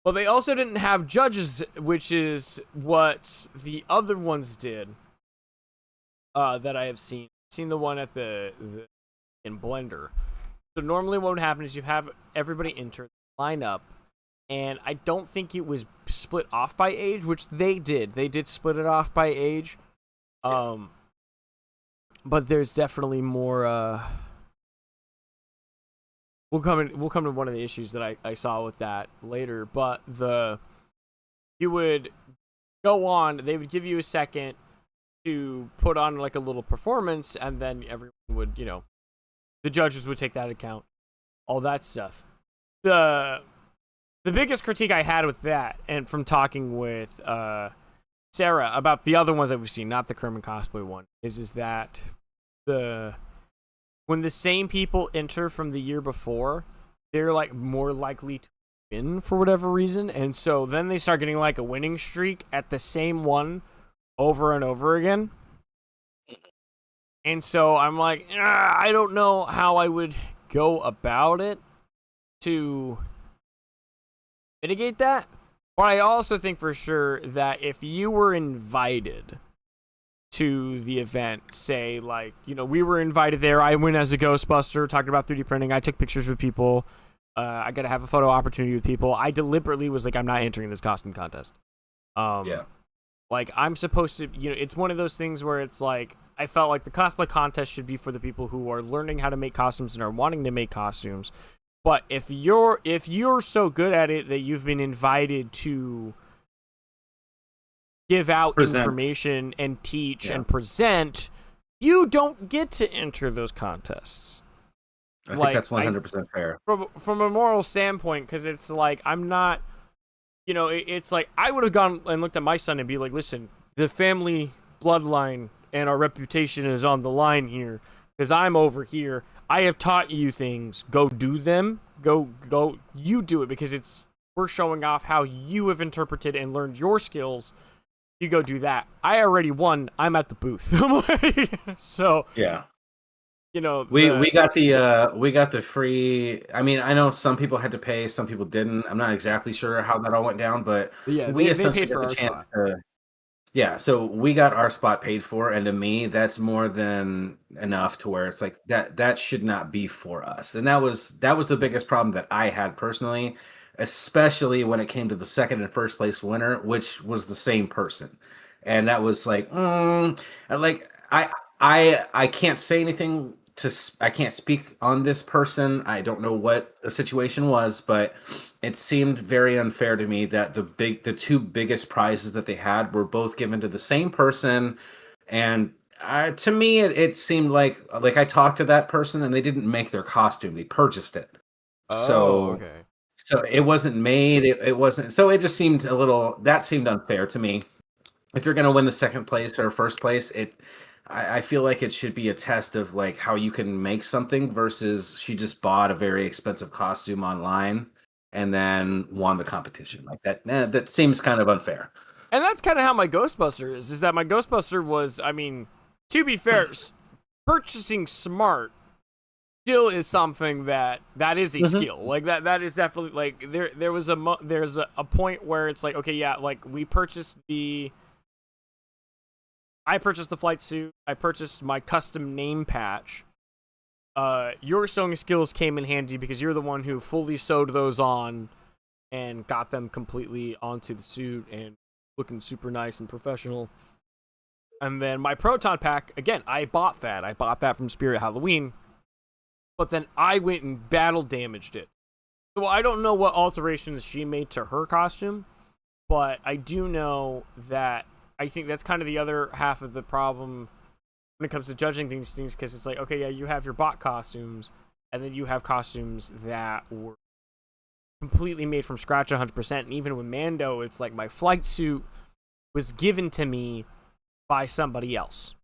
But they also didn't have judges, which is what the other ones did that I have seen. I've seen the one at the in Blender. So normally what would happen is you have everybody enter, line up, and I don't think it was split off by age, which they did. They did split it off by age. But there's definitely more We'll come to one of the issues that I saw with that later, but you would go on, they would give you a second to put on like a little performance, and then everyone would, the judges would take that account, all that stuff. The biggest critique I had with that, and from talking with Sarah about the other ones that we've seen, not the Kerman Cosplay one, is that when the same people enter from the year before, they're like more likely to win for whatever reason, and so then they start getting like a winning streak at the same one over and over again. And so I'm like, I don't know how I would go about it to mitigate that. But I also think for sure that if you were invited to the event, say, like, you know, we were invited there, I went as a Ghostbuster, talked about 3D printing, I took pictures with people, I got to have a photo opportunity with people. I deliberately was like, I'm not entering this costume contest. Yeah. Like, I'm supposed to, you know, it's one of those things where it's like, I felt like the cosplay contest should be for the people who are learning how to make costumes and are wanting to make costumes. But if you're so good at it that you've been invited to give out information and teach and present, you don't get to enter those contests. I think that's 100% fair. From a moral standpoint, because it's like, I'm not, you know, it's like, I would have gone and looked at my son and be like, listen, the family bloodline and our reputation is on the line here, because I'm over here. I have taught you things. Go do them. Go. You do it, because we're showing off how you have interpreted and learned your skills. You go do that. I already won. I'm at the booth. So yeah, you know, we got the free. I mean, I know some people had to pay, some people didn't. I'm not exactly sure how that all went down, but yeah, we they essentially paid for got our the chance spot. yeah, so we got our spot paid for, and to me, that's more than enough to where it's like that should not be for us. And that was the biggest problem that I had personally, especially when it came to the second and first place winner, which was the same person. And that was like, like I can't say anything I can't speak on this person. I don't know what the situation was, but it seemed very unfair to me that the two biggest prizes that they had were both given to the same person. And to me, it seemed like I talked to that person and they didn't make their costume; they purchased it. Oh, So okay. so it wasn't made. It wasn't. So it just seemed that seemed unfair to me. If you're gonna win the second place or first place, I feel like it should be a test of like how you can make something versus she just bought a very expensive costume online and then won the competition like that. That seems kind of unfair. And that's kind of how my Ghostbuster is that my Ghostbuster was, I mean, to be fair, purchasing smart still is something that is a skill. Like that is definitely like there's a point where it's like, okay, yeah, like I purchased the flight suit, I purchased my custom name patch. Your sewing skills came in handy because you're the one who fully sewed those on and got them completely onto the suit and looking super nice and professional. And then my Proton Pack, again, I bought that. I bought that from Spirit Halloween. But then I went and battle damaged it. So I don't know what alterations she made to her costume, but I do know that I think that's kind of the other half of the problem when it comes to judging these things, because it's like, okay, yeah, you have your bot costumes, and then you have costumes that were completely made from scratch 100%. And even with Mando, it's like my flight suit was given to me by somebody else,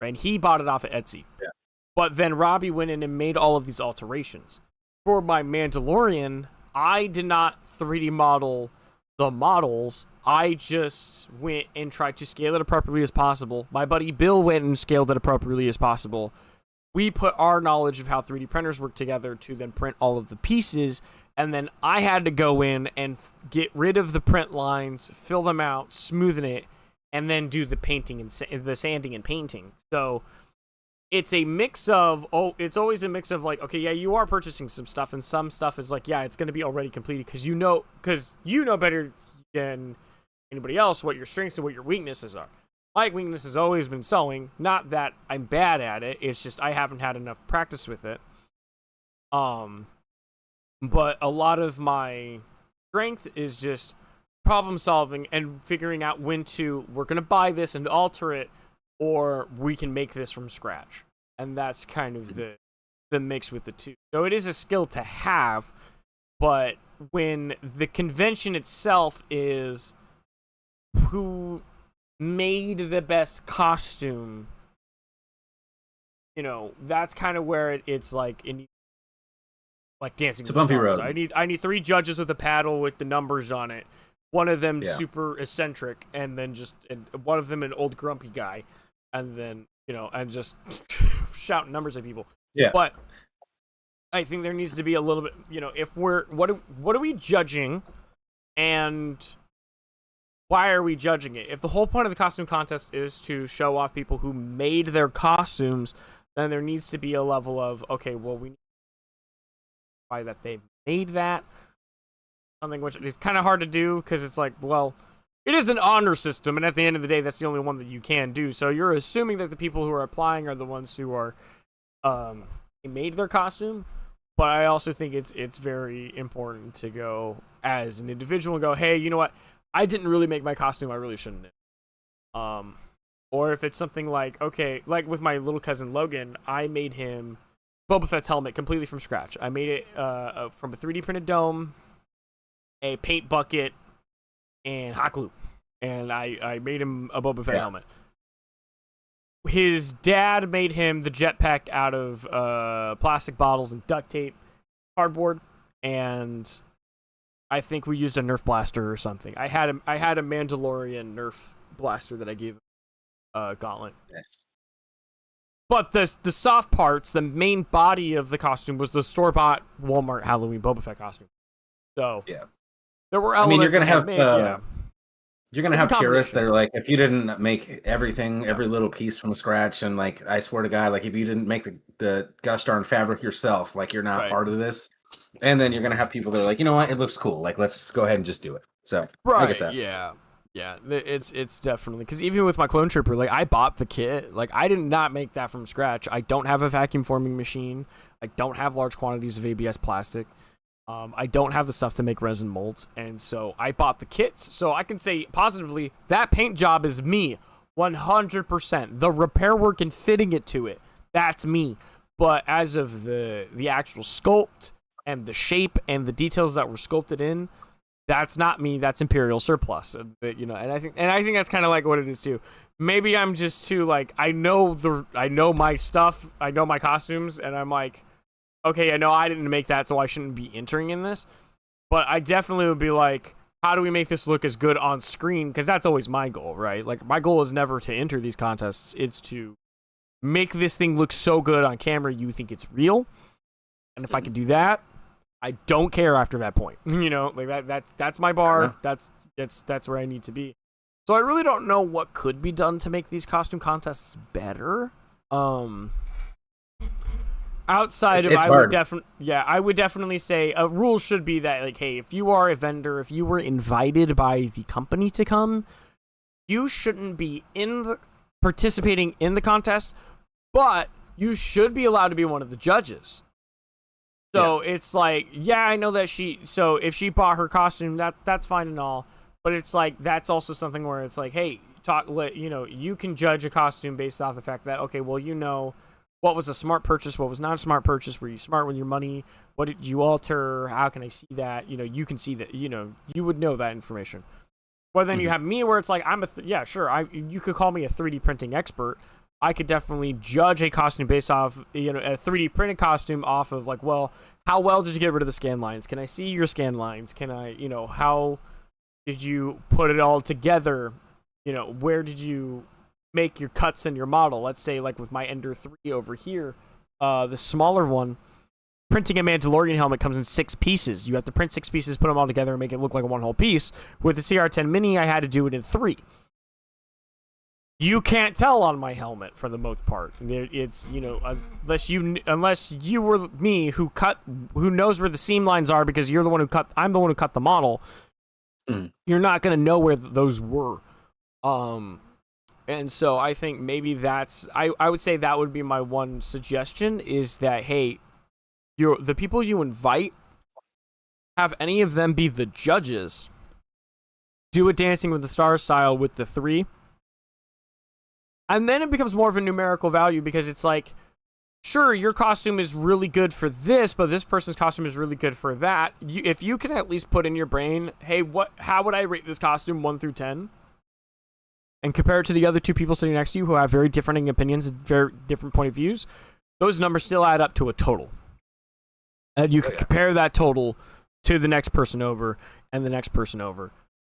right? And he bought it off of Etsy. Yeah. But then Robbie went in and made all of these alterations. For my Mandalorian, I did not 3D model the models. I just went and tried to scale it appropriately as possible. My buddy Bill went and scaled it appropriately as possible. We put our knowledge of how 3D printers work together to then print all of the pieces, and then I had to go in and get rid of the print lines, fill them out, smoothen it, and then do the painting and the sanding and painting. So it's a mix of, it's always a mix of like, okay, yeah, you are purchasing some stuff, and some stuff is like, yeah, it's going to be already completed because you know better than anybody else what your strengths and what your weaknesses are. My weakness has always been sewing. Not that I'm bad at it. It's just I haven't had enough practice with it. But a lot of my strength is just problem solving and figuring out when we're going to buy this and alter it, or we can make this from scratch. And that's kind of the mix with the two. So it is a skill to have, but when the convention itself is who made the best costume, you know, that's kind of where it's like like Dancing with the bumpy Stars. road. I need 3 judges with a paddle with the numbers on it one of them Yeah. super eccentric, and then and one of them an old grumpy guy, and then and just shouting numbers at people. Yeah. But I think there needs to be a little bit, if we're what are we judging, and why are we judging it? If the whole point of the costume contest is to show off people who made their costumes, then there needs to be a level of, okay, well, we need to why that they made that. Something which is kind of hard to do because it's like, well, it is an honor system, and at the end of the day, that's the only one that you can do. So you're assuming that the people who are applying are the ones who are made their costume. But I also think it's very important to go as an individual and go, hey, you know what? I didn't really make my costume. I really shouldn't have. Or if it's something like, okay, like with my little cousin Logan, I made him Boba Fett's helmet completely from scratch. I made it from a 3D printed dome, a paint bucket, and hot glue. And I made him a Boba Fett helmet. His dad made him the jetpack out of plastic bottles and duct tape, cardboard, and I think we used a Nerf blaster or something. I had a Mandalorian Nerf blaster that I gave Gauntlet. Yes. But the soft parts, the main body of the costume was the store-bought Walmart Halloween Boba Fett costume. So there were elements. You're gonna have you're gonna It's have purists that are like, if you didn't make everything, every little piece from scratch, and like, I swear to God, like if you didn't make the gosh darn fabric yourself, like you're not part of this. And then you're gonna have people that are like, you know what, it looks cool, like let's go ahead and just do it. So I get that. Yeah, it's definitely, because even with my clone trooper, like I bought the kit, like I did not make that from scratch. I don't have a vacuum forming machine. I don't have large quantities of ABS plastic. I don't have the stuff to make resin molds, and so I bought the kits. So I can say positively that paint job is me, 100%. The repair work and fitting it to it, that's me. But as of the actual sculpt and the shape and the details that were sculpted in, that's not me. That's Imperial surplus. And I think that's kind of like what it is too. Maybe I'm just too like, I know my stuff, I know my costumes, and I'm like, okay, I know I didn't make that, so I shouldn't be entering in this. But I definitely would be like, how do we make this look as good on screen? Because that's always my goal, right? Like, my goal is never to enter these contests. It's to make this thing look so good on camera you think it's real. And if I can do that, I don't care after that point. Like that's my bar. That's where I need to be. So I really don't know what could be done to make these costume contests better. Outside of, I would definitely say a rule should be that, like, hey, if you are a vendor, if you were invited by the company to come, you shouldn't be participating in the contest, but you should be allowed to be one of the judges. So it's like, I know that so if she bought her costume, that's fine and all, but it's like, that's also something where it's like, hey, you can judge a costume based off the fact that, okay, well, what was a smart purchase? What was not a smart purchase? Were you smart with your money? What did you alter? How can I see that? You can see that, you would know that information. But then you have me where it's like, you could call me a 3D printing expert. I could definitely judge a costume based off, a 3D printed costume off of like, well, how well did you get rid of the scan lines? Can I see your scan lines? Can I, how did you put it all together? Where did you make your cuts in your model? Let's say like with my Ender 3 over here, the smaller one, printing a Mandalorian helmet comes in 6 pieces. You have to print 6 pieces, put them all together, and make it look like one whole piece. With the CR10 Mini, I had to do it in 3. You can't tell on my helmet for the most part. It's unless you were me who knows where the seam lines are because you're the one who cut. I'm the one who cut the model. You're not gonna know where those were. And so I think maybe I would say that would be my one suggestion is that, hey, the people you invite, have any of them be the judges. Do a Dancing with the Stars style with the 3. And then it becomes more of a numerical value because it's like, sure, your costume is really good for this, but this person's costume is really good for that. If you can at least put in your brain, hey, how would I rate this costume 1 through 10? And compare it to the other 2 people sitting next to you who have very differing opinions and very different point of views, those numbers still add up to a total. And you can compare that total to the next person over and the next person over.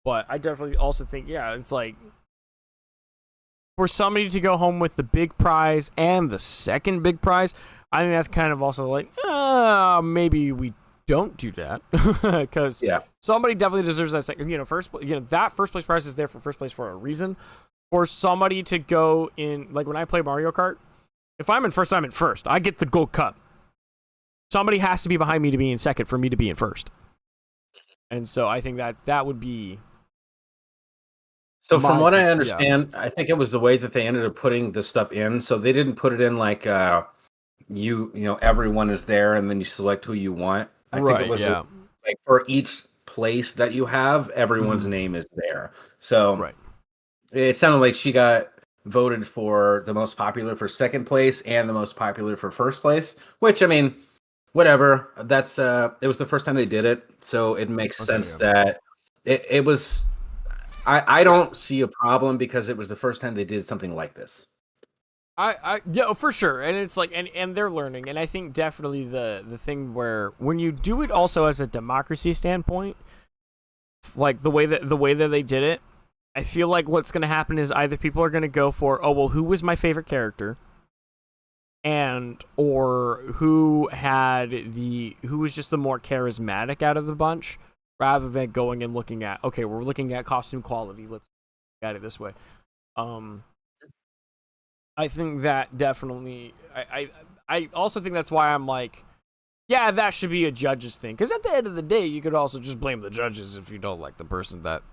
But I definitely also think, yeah, it's like for somebody to go home with the big prize and the second big prize, I think that's kind of also like, maybe we don't do that because Yeah. somebody definitely deserves that second. That first place prize is there for first place for a reason. For somebody to go in, like when I play Mario Kart, if I'm in first, I'm in first. I get the gold cup. Somebody has to be behind me to be in second for me to be in first. And so I think that would be. So from what I understand, I think it was the way that they ended up putting the stuff in. So they didn't put it in like everyone is there and then you select who you want. I think it was like for each place that you have, everyone's name is there. So it sounded like she got voted for the most popular for second place and the most popular for first place, which, I mean, whatever. That's it was the first time they did it, so it makes sense that it was. I don't see a problem because it was the first time they did something like this. Yeah, for sure. And it's like, and they're learning. And I think definitely the thing where when you do it also as a democracy standpoint, like the way that they did it, I feel like what's going to happen is either people are going to go for, oh, well, who was my favorite character? Or who was just the more charismatic out of the bunch, rather than going and looking at, okay, we're looking at costume quality. Let's look at it this way. I think that definitely, I also think that's why I'm like, yeah, that should be a judge's thing. Because at the end of the day, you could also just blame the judges if you don't like the person that,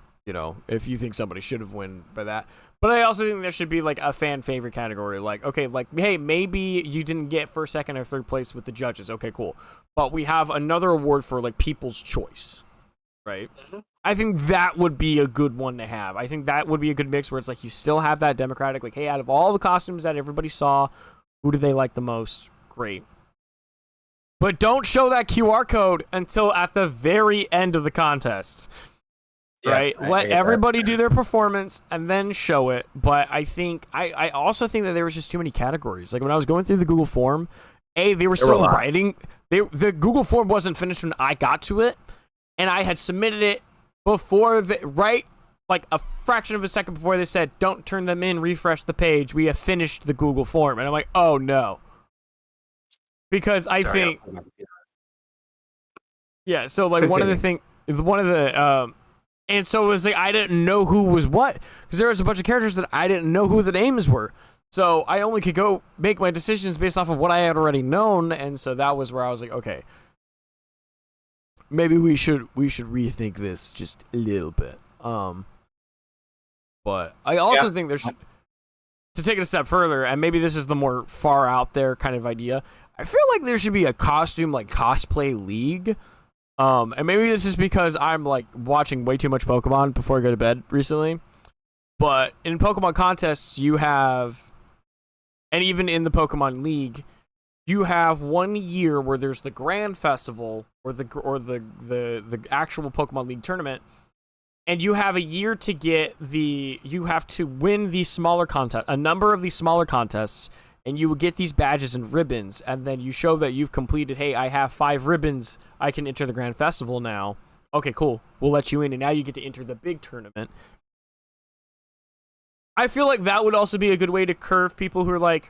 if you think somebody should have won by that. But I also think there should be like a fan favorite category. Like, okay, like, hey, maybe you didn't get first, second, or third place with the judges. Okay, cool. But we have another award for like people's choice, right? Mm-hmm. I think that would be a good one to have. I think that would be a good mix where it's like you still have that democratic, like, hey, out of all the costumes that everybody saw, who do they like the most? Great. But don't show that QR code until at the very end of the contest. Right? Let everybody do their performance and then show it. But I think I also think that there was just too many categories. Like when I was going through the Google form, they were still writing. The Google form wasn't finished when I got to it, and I had submitted it before like a fraction of a second before they said, "Don't turn them in, refresh the page. We have finished the Google form." And I'm like, "Oh no." Because I think yeah, so like one of the and so it was like I didn't know who was what, because there was a bunch of characters that I didn't know who the names were. So I only could go make my decisions based off of what I had already known, and so that was where I was like, okay, maybe we should rethink this just a little bit. But I also think there's, to take it a step further, and maybe this is the more far out there kind of idea, I feel like there should be a costume like cosplay league. And maybe this is because I'm like watching way too much Pokemon before I go to bed recently. But in Pokemon contests, you have, and even in the Pokemon League, you have 1 year where there's the Grand Festival or the actual Pokemon League tournament, and you have a year to you have to win these smaller contest, a number of these smaller contests. And you will get these badges and ribbons, and then you show that you've completed, hey, I have 5 ribbons, I can enter the Grand Festival now. Okay, cool. We'll let you in, and now you get to enter the big tournament. I feel like that would also be a good way to curve people who are like,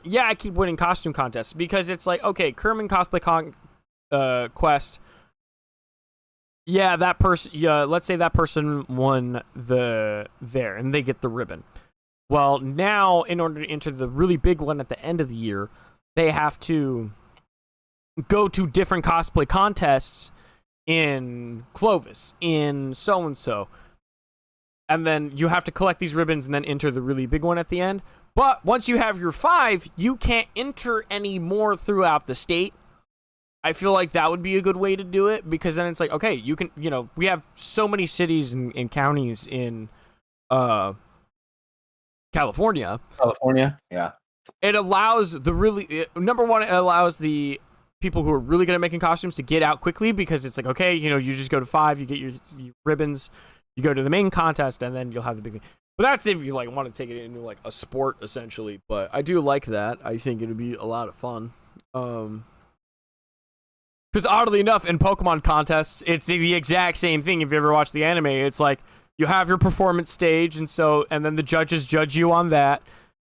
yeah, I keep winning costume contests, because it's like, okay, Kerman Cosplay Quest, yeah, that person, let's say that person won there, and they get the ribbon. Well, now, in order to enter the really big one at the end of the year, they have to go to different cosplay contests in Clovis, in so-and-so. And then you have to collect these ribbons and then enter the really big one at the end. But once you have your 5, you can't enter any more throughout the state. I feel like that would be a good way to do it, because then it's like, okay, you can, we have so many cities and counties in, California, yeah. It allows number one, it allows the people who are really good at making costumes to get out quickly, because it's like, okay, you just go to 5, you get your ribbons, you go to the main contest, and then you'll have the big thing. But that's if you like want to take it into like a sport essentially. But I do like that. I think it'd be a lot of fun. Because oddly enough, in Pokemon contests, it's the exact same thing. If you ever watch the anime, it's like you have your performance stage, and then the judges judge you on that.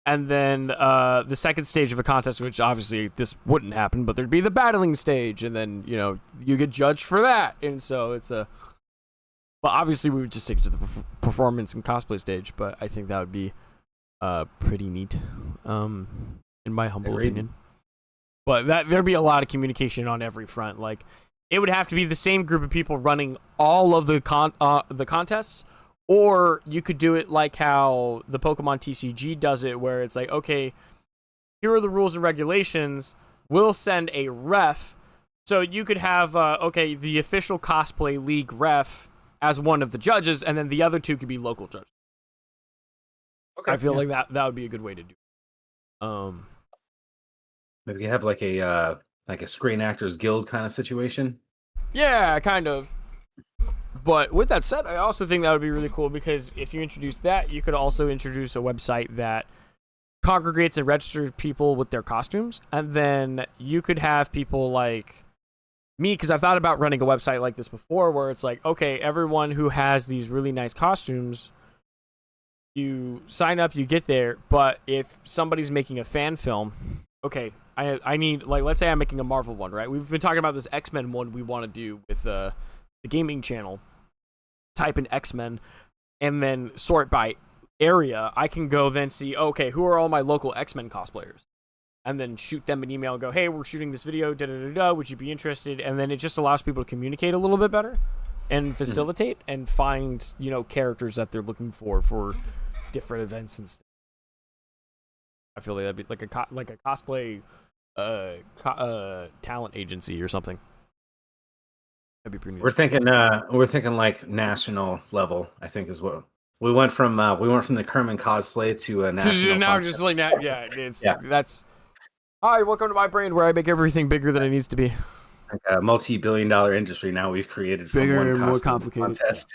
And then the second stage of a contest, which obviously this wouldn't happen, but there'd be the battling stage, and then you get judged for that. And so it's a. But obviously, we would just stick to the performance and cosplay stage. But I think that would be pretty neat, in my humble opinion. But there'd be a lot of communication on every front. Like, it would have to be the same group of people running all of the contests, or you could do it like how the Pokemon TCG does it, where it's like, okay, here are the rules and regulations. We'll send a ref, so you could have the official cosplay league ref as one of the judges, and then the other two could be local judges. Okay, I feel like that would be a good way to do it. Maybe you have like a Screen Actors Guild kind of situation. Yeah, kind of. But with that said, I also think that would be really cool, because if you introduce that, you could also introduce a website that congregates and registers people with their costumes, and then you could have people like me, because I've thought about running a website like this before, where it's like, okay, everyone who has these really nice costumes, you sign up, you get there, but if somebody's making a fan film, okay, I need, like, let's say I'm making a Marvel one, right? We've been talking about this X-Men one we want to do with the gaming channel. Type in X-Men and then sort by area. I can go then see, okay, who are all my local X-Men cosplayers? And then shoot them an email and go, hey, we're shooting this video, da-da-da-da, would you be interested? And then it just allows people to communicate a little bit better and facilitate and find, characters that they're looking for different events and stuff. I feel like that'd be like a cosplay talent agency or something. That'd be pretty neat. We're thinking like national level, I think, is what we went from the Kerman Cosplay to a national. Now just like that, that's. Hi, welcome to my brain, where I make everything bigger than it needs to be. Like a multi-billion-dollar industry now we've created from bigger one and more complicated contest.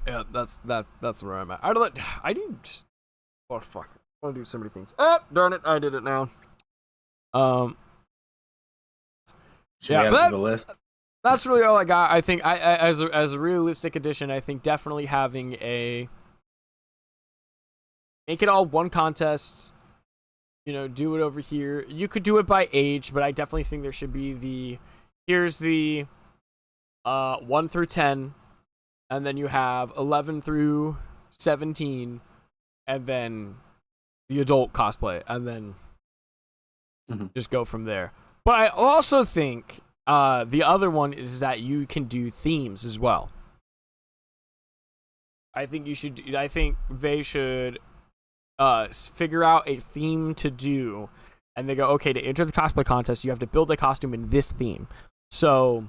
Yeah, that's where I'm at. Oh fuck! I want to do so many things. Oh, darn it! I did it now. Should we add it to the list? That's really all I got. I think as a realistic addition, I think definitely having make it all one contest. Do it over here. You could do it by age, but I definitely think there should be here's the 1 through 10, and then you have 11 through 17, and then the adult cosplay, and then just go from there. But I also think the other one is that you can do themes as well. I think they should figure out a theme to do, and they go, okay, to enter the cosplay contest, you have to build a costume in this theme. So,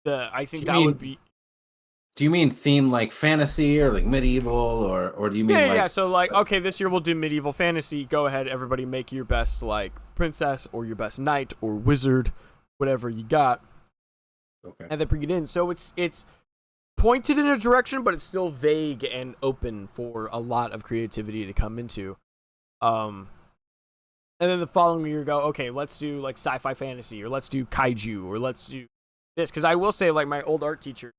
I think that would be. Do you mean theme like fantasy or like medieval, or do you mean yeah? So like, okay, this year we'll do medieval fantasy. Go ahead, everybody, make your best like princess or your best knight or wizard, whatever you got. Okay. And then bring it in. So it's pointed in a direction, but it's still vague and open for a lot of creativity to come into. And then the following year, go, okay, let's do like sci-fi fantasy, or let's do kaiju, or let's do this. Because I will say, like, my old art teacher,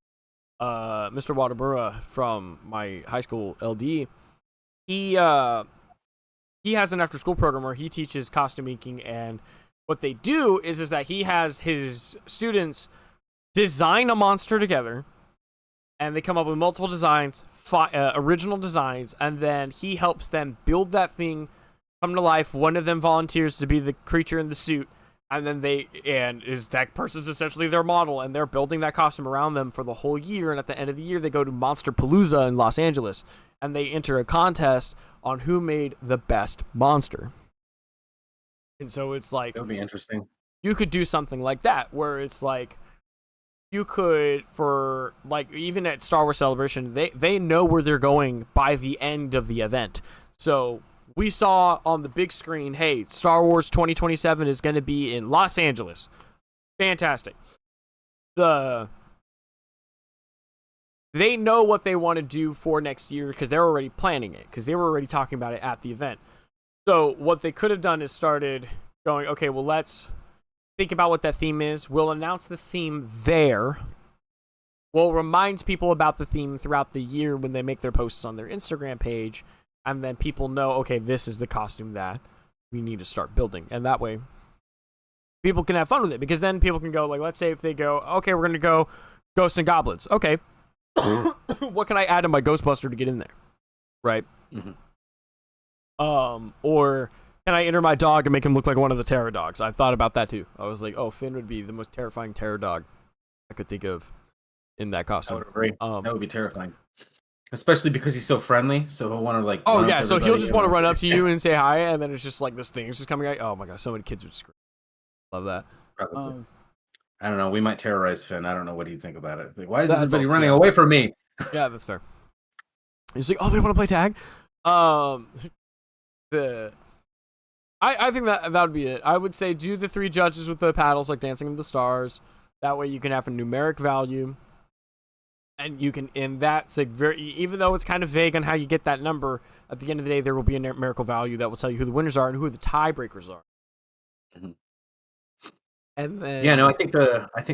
Mr. Watabura from my high school LD, he has an after-school program where he teaches costume making, and what they do is that he has his students design a monster together, and they come up with multiple designs, original designs, and then he helps them build that thing come to life. One of them volunteers to be the creature in the suit, and then that person's essentially their model, and they're building that costume around them for the whole year, and at the end of the year, they go to Monster Palooza in Los Angeles, and they enter a contest on who made the best monster. And so it's like... That would be interesting. You could do something like that, where it's like... You could, for, like, even at Star Wars Celebration, they know where they're going by the end of the event. So, we saw on the big screen, hey, Star Wars 2027 is going to be in Los Angeles. Fantastic. They know what they want to do for next year, because they're already planning it, because they were already talking about it at the event. So what they could have done is started going, okay, well, let's think about what that theme is. We'll announce the theme there. We'll remind people about the theme throughout the year when they make their posts on their Instagram page, and then people know, okay, this is the costume that we need to start building. And that way, people can have fun with it, because then people can go, like, let's say if they go, okay, we're going to go Ghosts and Goblins. Okay, what can I add to my Ghostbuster to get in there? Right? Mm-hmm. Or can I enter my dog and make him look like one of the terror dogs? I thought about that too. I was like, oh, Finn would be the most terrifying terror dog I could think of in that I costume. would agree. That would be terrifying, especially because he's so friendly. So he'll want to like. Oh run up yeah, to so he'll everybody just and, want to like, run up to you and say hi, and then it's just like this thing is just coming out. Oh my gosh, so many kids would scream. Love that. Probably. I don't know. We might terrorize Finn. I don't know what he'd think about it. Like, why is That's everybody also- running yeah. away from me? Yeah, that's fair. He's like, oh, they want to play tag. I think that would be it. I would say do the 3 judges with the paddles like Dancing with the Stars. That way you can have a numeric value, and you can. And that's like very, even though it's kind of vague on how you get that number. At the end of the day, there will be a numerical value that will tell you who the winners are and who the tiebreakers are. Mhm. And then Yeah, no, I think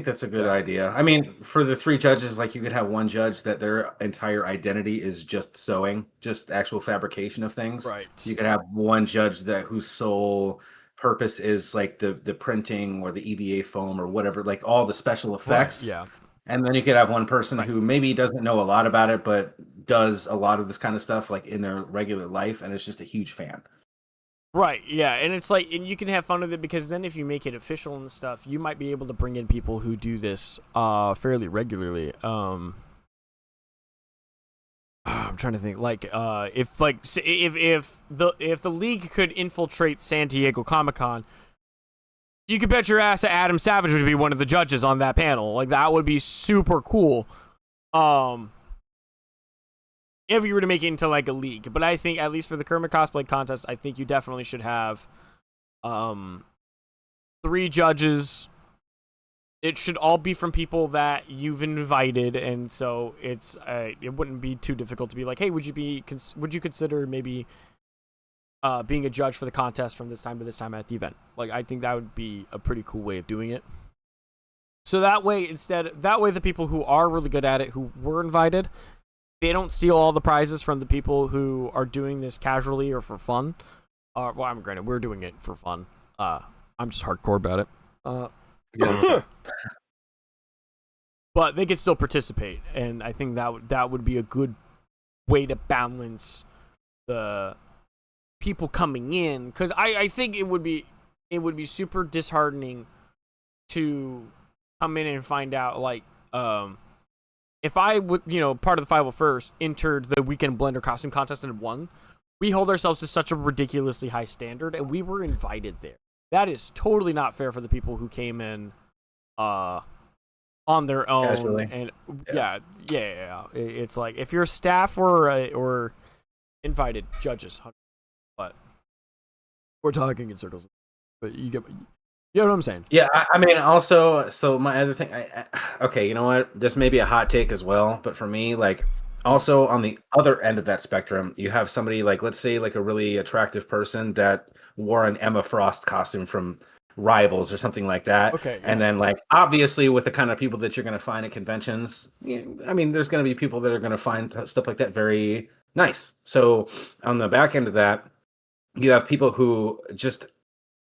that's a good idea. I mean, for the 3 judges, like you could have one judge that their entire identity is just sewing, just actual fabrication of things. Right. You could have one judge that whose sole purpose is like the printing or the EVA foam or whatever, like all the special effects. Yeah. And then you could have one person who maybe doesn't know a lot about it, but does a lot of this kind of stuff like in their regular life, and is just a huge fan. Right, yeah, and it's like, and you can have fun with it, because then if you make it official and stuff, you might be able to bring in people who do this fairly regularly. I'm trying to think, like, if the league could infiltrate San Diego Comic-Con, you could bet your ass that Adam Savage would be one of the judges on that panel. Like, that would be super cool. If you were to make it into like a league. But I think, at least for the Kerman Cosplay Contest, I think you definitely should have 3 judges. It should all be from people that you've invited, and so it's it wouldn't be too difficult to be like, hey, would you consider maybe being a judge for the contest from this time to this time at the event? Like, I think that would be a pretty cool way of doing it. So that way the people who are really good at it, who were invited, they don't steal all the prizes from the people who are doing this casually or for fun. Well, I'm granted, we're doing it for fun. I'm just hardcore about it. Yeah. But they can still participate, and I think that would be a good way to balance the people coming in, because I think it would be super disheartening to come in and find out, like, if I would, part of the 501st entered the Weekend Blender costume contest and won, we hold ourselves to such a ridiculously high standard, and we were invited there. That is totally not fair for the people who came in on their own. Casually. And yeah. It's like, if you're staff or invited judges, but we're talking in circles. But you know what I'm saying? Yeah, I mean, also, so my other thing, okay, you know what? This may be a hot take as well, but for me, like, also on the other end of that spectrum, you have somebody like, let's say, like a really attractive person that wore an Emma Frost costume from Rivals or something like that. Okay. And then, like, obviously, with the kind of people that you're going to find at conventions, I mean, there's going to be people that are going to find stuff like that very nice. So on the back end of that, you have people who just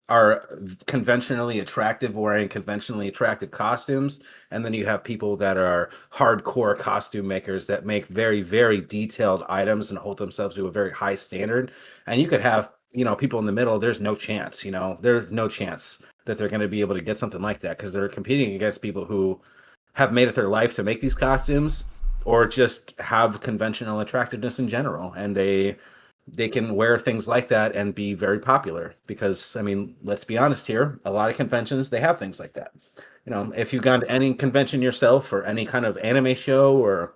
are conventionally attractive, wearing conventionally attractive costumes, and then you have people that are hardcore costume makers that make very, very detailed items and hold themselves to a very high standard. And you could have, people in the middle. There's no chance, there's no chance that they're going to be able to get something like that, because they're competing against people who have made it their life to make these costumes, or just have conventional attractiveness in general, and they can wear things like that and be very popular. Because, I mean, let's be honest here, a lot of conventions, they have things like that. If you've gone to any convention yourself, or any kind of anime show, or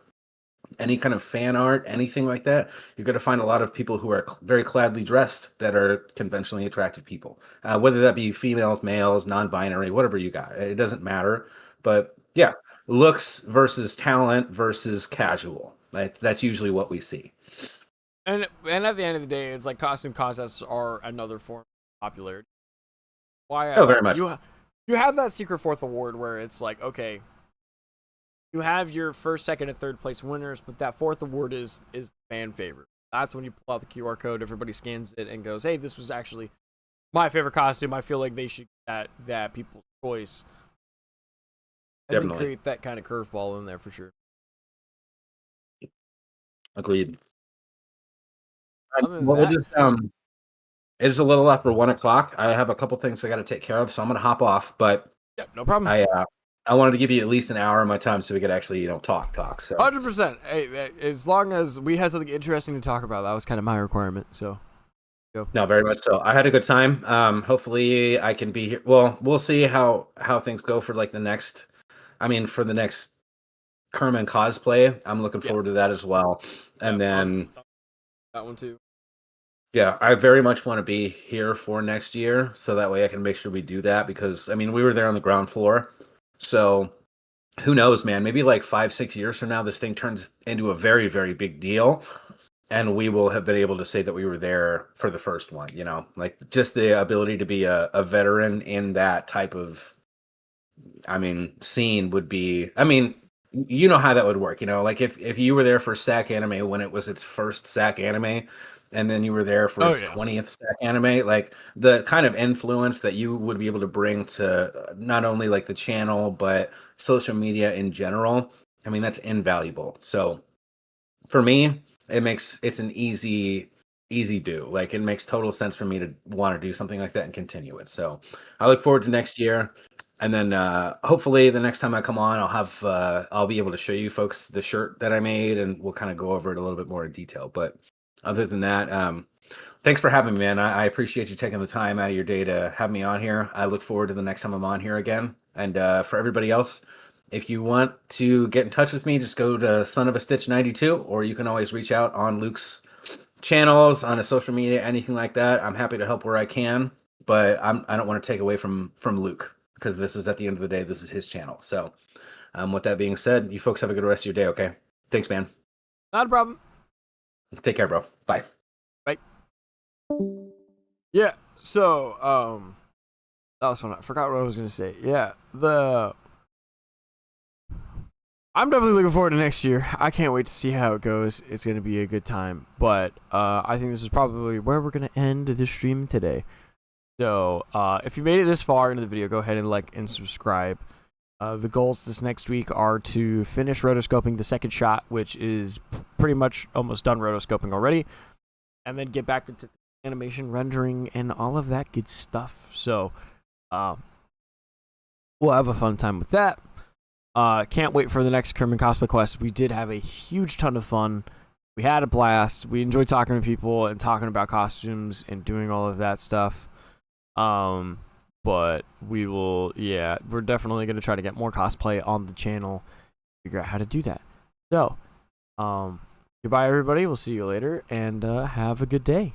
any kind of fan art, anything like that, you're going to find a lot of people who are very cladly dressed that are conventionally attractive people, whether that be females, males, non-binary, whatever you got. It doesn't matter. But yeah, looks versus talent versus casual. That's usually what we see. And at the end of the day, it's like costume contests are another form of popularity. Why Oh, very much. you have that secret fourth award where it's like, okay, you have your first, second, and third place winners, but that fourth award is fan favorite. That's when you pull out the QR code, everybody scans it and goes, "Hey, this was actually my favorite costume. I feel like they should get that people's choice." And then Definitely. create that kind of curveball in there for sure. Agreed. Other than Well, we'll that, just it is a little after 1 o'clock. I have a couple things I got to take care of, so I'm gonna hop off. But yeah, no problem. I wanted to give you at least an hour of my time so we could actually talk. So 100%. Hey, as long as we had something interesting to talk about, that was kind of my requirement. So, go. no, very much so. I had a good time. Hopefully I can be here. Well, we'll see how things go for like the next. I mean, for the next Kerman cosplay, I'm looking Yeah, forward to that as well. yeah, And then that one too. yeah, I very much want to be here for next year, so that way I can make sure we do that because I mean we were there on the ground floor, so who knows, man? Maybe like 5, 6 years from now, this thing turns into a very, very big deal, and we will have been able to say that we were there for the first one. Like just the ability to be a veteran in that type of, I mean, scene would be. I mean, you know how that would work. Like if you were there for SAC Anime when it was its first SAC Anime, and then you were there for Oh its yeah. 20th SAC Anime, like the kind of influence that you would be able to bring to not only like the channel but social media in general. I mean, that's invaluable. So for me, it's an easy do. Like it makes total sense for me to want to do something like that and continue it. So I look forward to next year. And then hopefully the next time I come on, I'll be able to show you folks the shirt that I made, and we'll kind of go over it a little bit more in detail. But other than that, thanks for having me, man. I appreciate you taking the time out of your day to have me on here. I look forward to the next time I'm on here again. And for everybody else, if you want to get in touch with me, just go to Son of a Stitch 92, or you can always reach out on Luke's channels, on his social media, anything like that. I'm happy to help where I can, but I don't want to take away from Luke because this is at the end of the day, this is his channel. So, with that being said, you folks have a good rest of your day. Okay, thanks, man. Not a problem. Take care, bro. Bye. Bye. Yeah. So, that was fun. I forgot what I was gonna say. Yeah, I'm definitely looking forward to next year. I can't wait to see how it goes. It's gonna be a good time. But I think this is probably where we're gonna end the stream today. So, if you made it this far into the video, go ahead and like and subscribe. The goals this next week are to finish rotoscoping the second shot, which is pretty much almost done rotoscoping already, and then get back into animation, rendering, and all of that good stuff. So, we'll have a fun time with that. Can't wait for the next Kerman Cosplay Quest. We did have a huge ton of fun. We had a blast. We enjoyed talking to people and talking about costumes and doing all of that stuff. But we're definitely going to try to get more cosplay on the channel, figure out how to do that. So, goodbye everybody. We'll see you later, and have a good day.